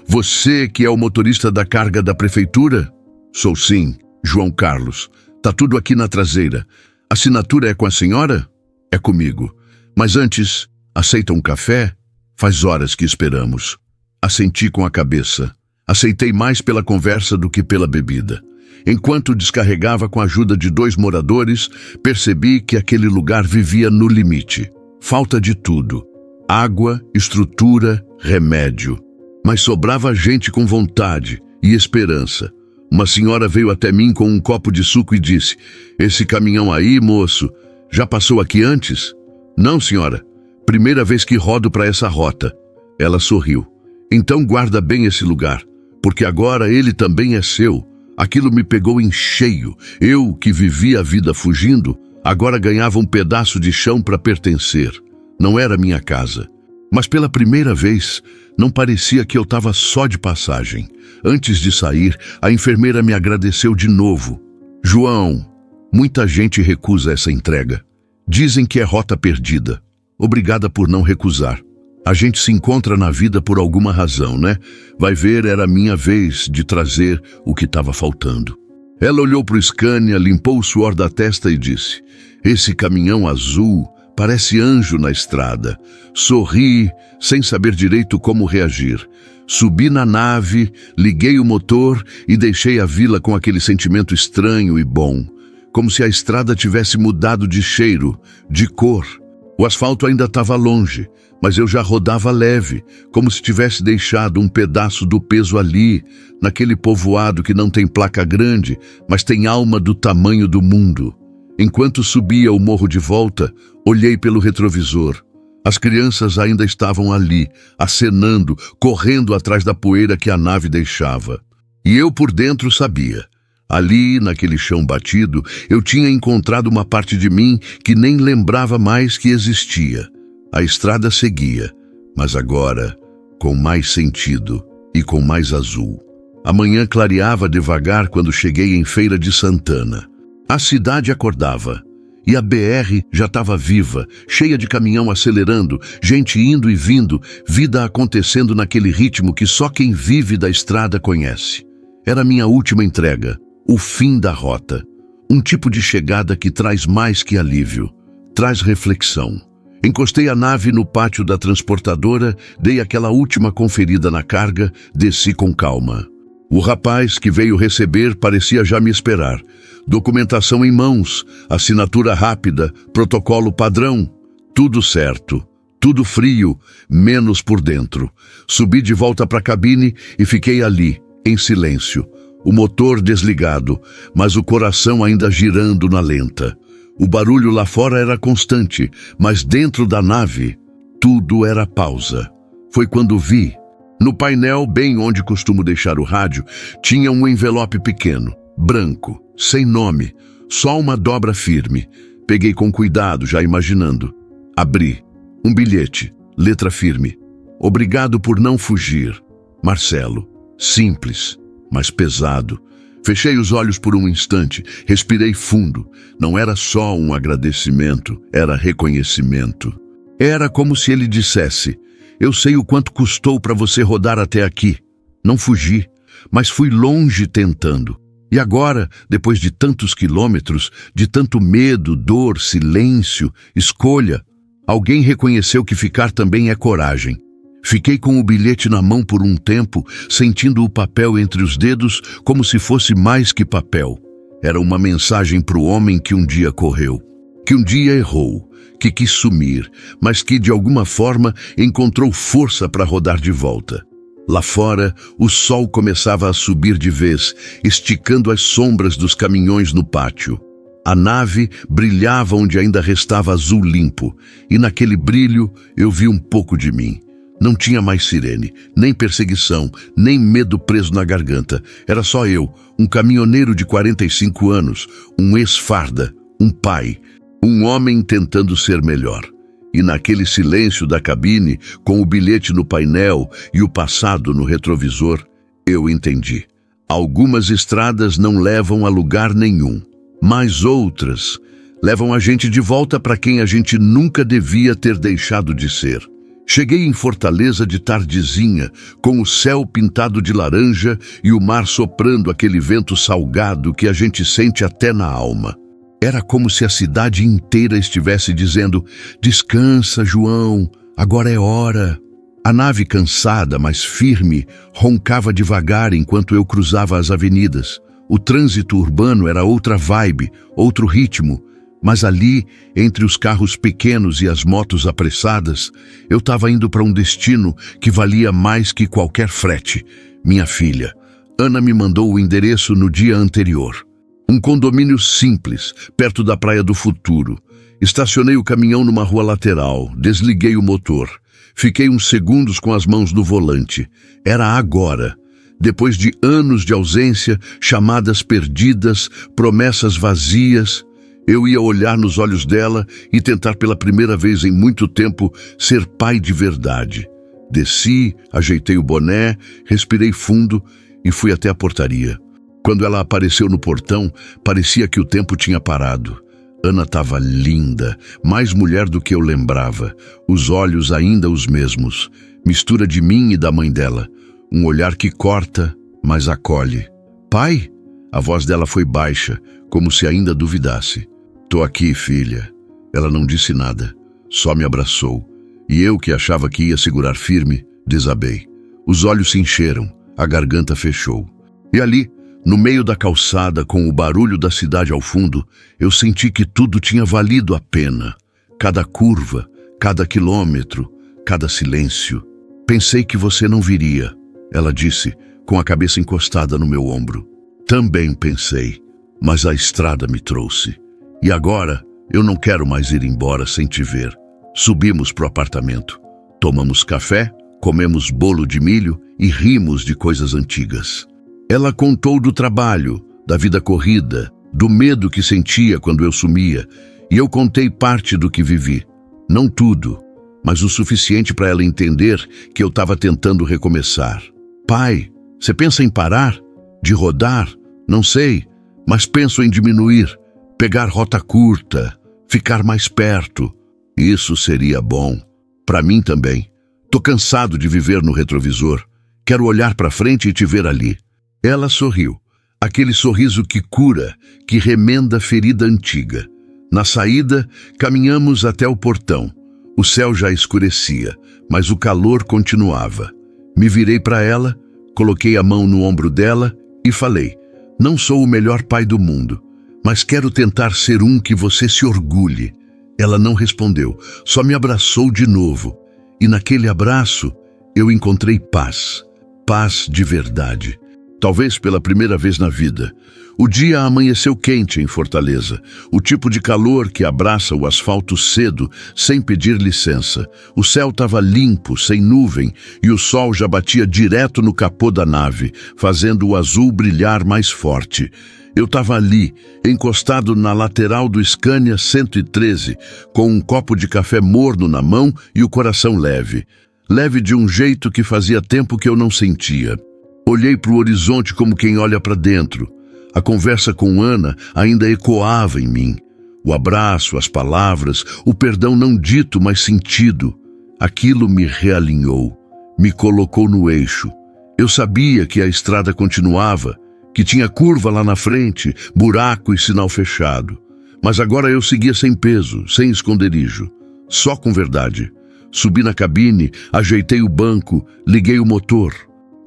Você que é o motorista da carga da prefeitura? Sou sim, João Carlos. Tá tudo aqui na traseira. A assinatura é com a senhora? É comigo. Mas antes, aceita um café? Faz horas que esperamos. Assenti com a cabeça. Aceitei mais pela conversa do que pela bebida. Enquanto descarregava com a ajuda de 2 moradores, percebi que aquele lugar vivia no limite. Falta de tudo. Água, estrutura, remédio. Mas sobrava gente com vontade e esperança. Uma senhora veio até mim com um copo de suco e disse: "Esse caminhão aí, moço, já passou aqui antes?" "Não, senhora. Primeira vez que rodo para essa rota." Ela sorriu. "Então guarda bem esse lugar, porque agora ele também é seu." Aquilo me pegou em cheio. Eu, que vivia a vida fugindo, agora ganhava um pedaço de chão para pertencer. Não era minha casa. Mas pela primeira vez, não parecia que eu estava só de passagem. Antes de sair, a enfermeira me agradeceu de novo. "João, muita gente recusa essa entrega. Dizem que é rota perdida. Obrigada por não recusar. A gente se encontra na vida por alguma razão, né? Vai ver, era a minha vez de trazer o que estava faltando." Ela olhou para o Scania, limpou o suor da testa e disse: "Esse caminhão azul parece anjo na estrada." Sorri, sem saber direito como reagir. Subi na nave, liguei o motor e deixei a vila com aquele sentimento estranho e bom. Como se a estrada tivesse mudado de cheiro, de cor. O asfalto ainda estava longe, mas eu já rodava leve, como se tivesse deixado um pedaço do peso ali, naquele povoado que não tem placa grande, mas tem alma do tamanho do mundo. Enquanto subia o morro de volta, olhei pelo retrovisor. As crianças ainda estavam ali, acenando, correndo atrás da poeira que a nave deixava. E eu por dentro sabia. Ali, naquele chão batido, eu tinha encontrado uma parte de mim que nem lembrava mais que existia. A estrada seguia, mas agora com mais sentido e com mais azul. A manhã clareava devagar quando cheguei em Feira de Santana. A cidade acordava, e a BR já estava viva, cheia de caminhão acelerando, gente indo e vindo, vida acontecendo naquele ritmo que só quem vive da estrada conhece. Era minha última entrega, o fim da rota. Um tipo de chegada que traz mais que alívio, traz reflexão. Encostei a nave no pátio da transportadora, dei aquela última conferida na carga, desci com calma. O rapaz que veio receber parecia já me esperar. Documentação em mãos, assinatura rápida, protocolo padrão. Tudo certo, tudo frio, menos por dentro. Subi de volta para a cabine e fiquei ali, em silêncio. O motor desligado, mas o coração ainda girando na lenta. O barulho lá fora era constante, mas dentro da nave, tudo era pausa. Foi quando vi. No painel, bem onde costumo deixar o rádio, tinha um envelope pequeno, branco, sem nome, só uma dobra firme. Peguei com cuidado, já imaginando. Abri. Um bilhete, letra firme. Obrigado por não fugir. Marcelo. Simples, mas pesado. Fechei os olhos por um instante, respirei fundo. Não era só um agradecimento, era reconhecimento. Era como se ele dissesse: eu sei o quanto custou para você rodar até aqui. Não fugi, mas fui longe tentando. E agora, depois de tantos quilômetros, de tanto medo, dor, silêncio, escolha, alguém reconheceu que ficar também é coragem. Fiquei com o bilhete na mão por um tempo, sentindo o papel entre os dedos como se fosse mais que papel. Era uma mensagem para o homem que um dia correu, que um dia errou, que quis sumir, mas que de alguma forma encontrou força para rodar de volta. Lá fora, o sol começava a subir de vez, esticando as sombras dos caminhões no pátio. A nave brilhava onde ainda restava azul limpo, e naquele brilho eu vi um pouco de mim. Não tinha mais sirene, nem perseguição, nem medo preso na garganta. Era só eu, um caminhoneiro de 45 anos, um ex-farda, um pai, um homem tentando ser melhor. E naquele silêncio da cabine, com o bilhete no painel e o passado no retrovisor, eu entendi. Algumas estradas não levam a lugar nenhum, mas outras levam a gente de volta para quem a gente nunca devia ter deixado de ser. Cheguei em Fortaleza de tardezinha, com o céu pintado de laranja e o mar soprando aquele vento salgado que a gente sente até na alma. Era como se a cidade inteira estivesse dizendo: descansa, João, agora é hora. A nave cansada, mas firme, roncava devagar enquanto eu cruzava as avenidas. O trânsito urbano era outra vibe, outro ritmo. Mas ali, entre os carros pequenos e as motos apressadas, eu estava indo para um destino que valia mais que qualquer frete. Minha filha. Ana me mandou o endereço no dia anterior. Um condomínio simples, perto da Praia do Futuro. Estacionei o caminhão numa rua lateral, desliguei o motor. Fiquei uns segundos com as mãos no volante. Era agora. Depois de anos de ausência, chamadas perdidas, promessas vazias, eu ia olhar nos olhos dela e tentar pela primeira vez em muito tempo ser pai de verdade. Desci, ajeitei o boné, respirei fundo e fui até a portaria. Quando ela apareceu no portão, parecia que o tempo tinha parado. Ana estava linda, mais mulher do que eu lembrava, os olhos ainda os mesmos, mistura de mim e da mãe dela, um olhar que corta, mas acolhe. Pai? A voz dela foi baixa, como se ainda duvidasse. Tô aqui, filha. Ela não disse nada, só me abraçou. E eu, que achava que ia segurar firme, desabei. Os olhos se encheram, a garganta fechou. E ali, no meio da calçada, com o barulho da cidade ao fundo, eu senti que tudo tinha valido a pena. Cada curva, cada quilômetro, cada silêncio. Pensei que você não viria, ela disse, com a cabeça encostada no meu ombro. Também pensei, mas a estrada me trouxe. E agora, eu não quero mais ir embora sem te ver. Subimos pro apartamento. Tomamos café, comemos bolo de milho e rimos de coisas antigas. Ela contou do trabalho, da vida corrida, do medo que sentia quando eu sumia, e eu contei parte do que vivi. Não tudo, mas o suficiente para ela entender que eu estava tentando recomeçar. Pai, você pensa em parar? De rodar? Não sei, mas penso em diminuir. Pegar rota curta, ficar mais perto. Isso seria bom. Para mim também. Tô cansado de viver no retrovisor. Quero olhar para frente e te ver ali. Ela sorriu. Aquele sorriso que cura, que remenda a ferida antiga. Na saída, caminhamos até o portão. O céu já escurecia, mas o calor continuava. Me virei para ela, coloquei a mão no ombro dela e falei: não sou o melhor pai do mundo, mas quero tentar ser um que você se orgulhe. Ela não respondeu, só me abraçou de novo. E naquele abraço, eu encontrei paz. Paz de verdade. Talvez pela primeira vez na vida. O dia amanheceu quente em Fortaleza. O tipo de calor que abraça o asfalto cedo, sem pedir licença. O céu estava limpo, sem nuvem, e o sol já batia direto no capô da nave, fazendo o azul brilhar mais forte. Eu estava ali, encostado na lateral do Scania 113, com um copo de café morno na mão e o coração leve. Leve de um jeito que fazia tempo que eu não sentia. Olhei para o horizonte como quem olha para dentro. A conversa com Ana ainda ecoava em mim. O abraço, as palavras, o perdão não dito, mas sentido. Aquilo me realinhou, me colocou no eixo. Eu sabia que a estrada continuava, que tinha curva lá na frente, buraco e sinal fechado. Mas agora eu seguia sem peso, sem esconderijo, só com verdade. Subi na cabine, ajeitei o banco, liguei o motor.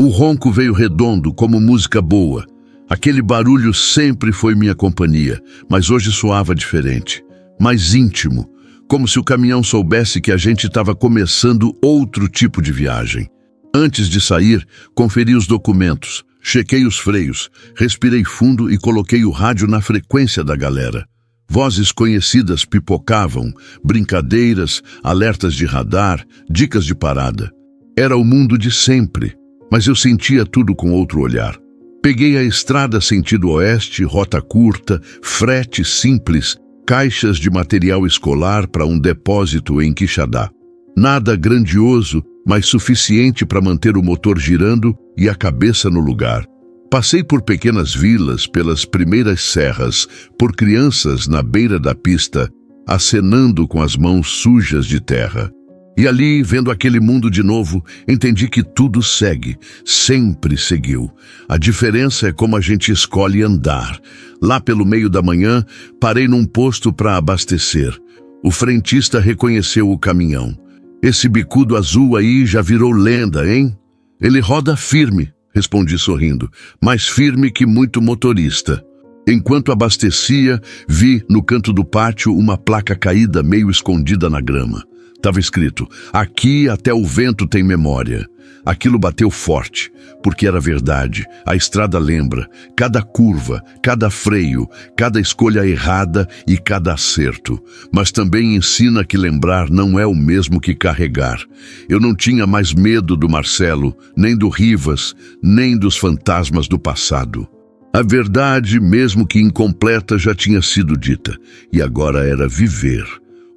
O ronco veio redondo, como música boa. Aquele barulho sempre foi minha companhia, mas hoje soava diferente, mais íntimo, como se o caminhão soubesse que a gente estava começando outro tipo de viagem. Antes de sair, conferi os documentos, chequei os freios, respirei fundo e coloquei o rádio na frequência da galera. Vozes conhecidas pipocavam, brincadeiras, alertas de radar, dicas de parada. Era o mundo de sempre, mas eu sentia tudo com outro olhar. Peguei a estrada sentido oeste, rota curta, frete simples, caixas de material escolar para um depósito em Quixadá. Nada grandioso, mas suficiente para manter o motor girando e a cabeça no lugar. Passei por pequenas vilas, pelas primeiras serras, por crianças na beira da pista, acenando com as mãos sujas de terra. E ali, vendo aquele mundo de novo, entendi que tudo segue, sempre seguiu. A diferença é como a gente escolhe andar. Lá pelo meio da manhã, parei num posto para abastecer. O frentista reconheceu o caminhão. Esse bicudo azul aí já virou lenda, hein? Ele roda firme, respondi sorrindo, mais firme que muito motorista. Enquanto abastecia, vi no canto do pátio uma placa caída meio escondida na grama. Estava escrito, aqui até o vento tem memória. Aquilo bateu forte, porque era verdade. A estrada lembra, cada curva, cada freio, cada escolha errada e cada acerto. Mas também ensina que lembrar não é o mesmo que carregar. Eu não tinha mais medo do Marcelo, nem do Rivas, nem dos fantasmas do passado. A verdade, mesmo que incompleta, já tinha sido dita, e agora era viver.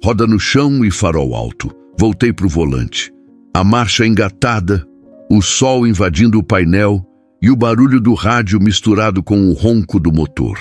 Roda no chão e farol alto. Voltei para o volante. A marcha engatada, o sol invadindo o painel e o barulho do rádio misturado com o ronco do motor.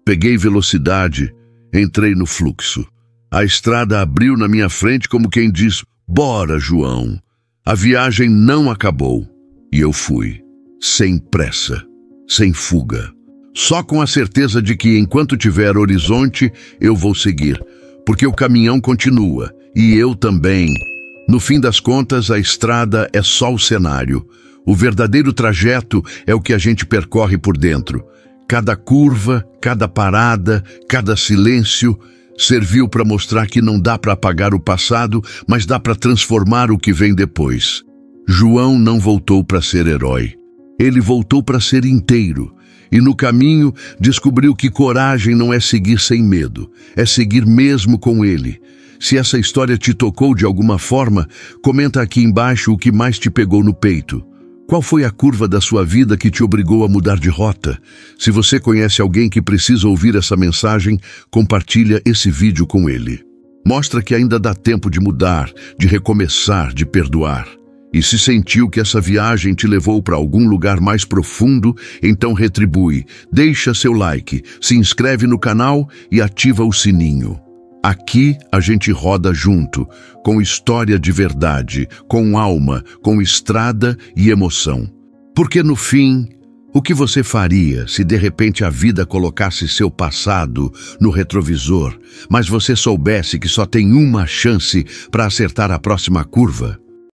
Peguei velocidade, entrei no fluxo. A estrada abriu na minha frente como quem diz, bora, João. A viagem não acabou. E eu fui, sem pressa, sem fuga. Só com a certeza de que enquanto tiver horizonte, eu vou seguir. Porque o caminhão continua, e eu também. No fim das contas, a estrada é só o cenário. O verdadeiro trajeto é o que a gente percorre por dentro. Cada curva, cada parada, cada silêncio serviu para mostrar que não dá para apagar o passado, mas dá para transformar o que vem depois. João não voltou para ser herói. Ele voltou para ser inteiro. E no caminho descobriu que coragem não é seguir sem medo, é seguir mesmo com ele. Se essa história te tocou de alguma forma, comenta aqui embaixo o que mais te pegou no peito. Qual foi a curva da sua vida que te obrigou a mudar de rota? Se você conhece alguém que precisa ouvir essa mensagem, compartilha esse vídeo com ele. Mostra que ainda dá tempo de mudar, de recomeçar, de perdoar. E se sentiu que essa viagem te levou para algum lugar mais profundo, então retribui. Deixa seu like, se inscreve no canal e ativa o sininho. Aqui a gente roda junto, com história de verdade, com alma, com estrada e emoção. Porque no fim, o que você faria se de repente a vida colocasse seu passado no retrovisor, mas você soubesse que só tem uma chance para acertar a próxima curva?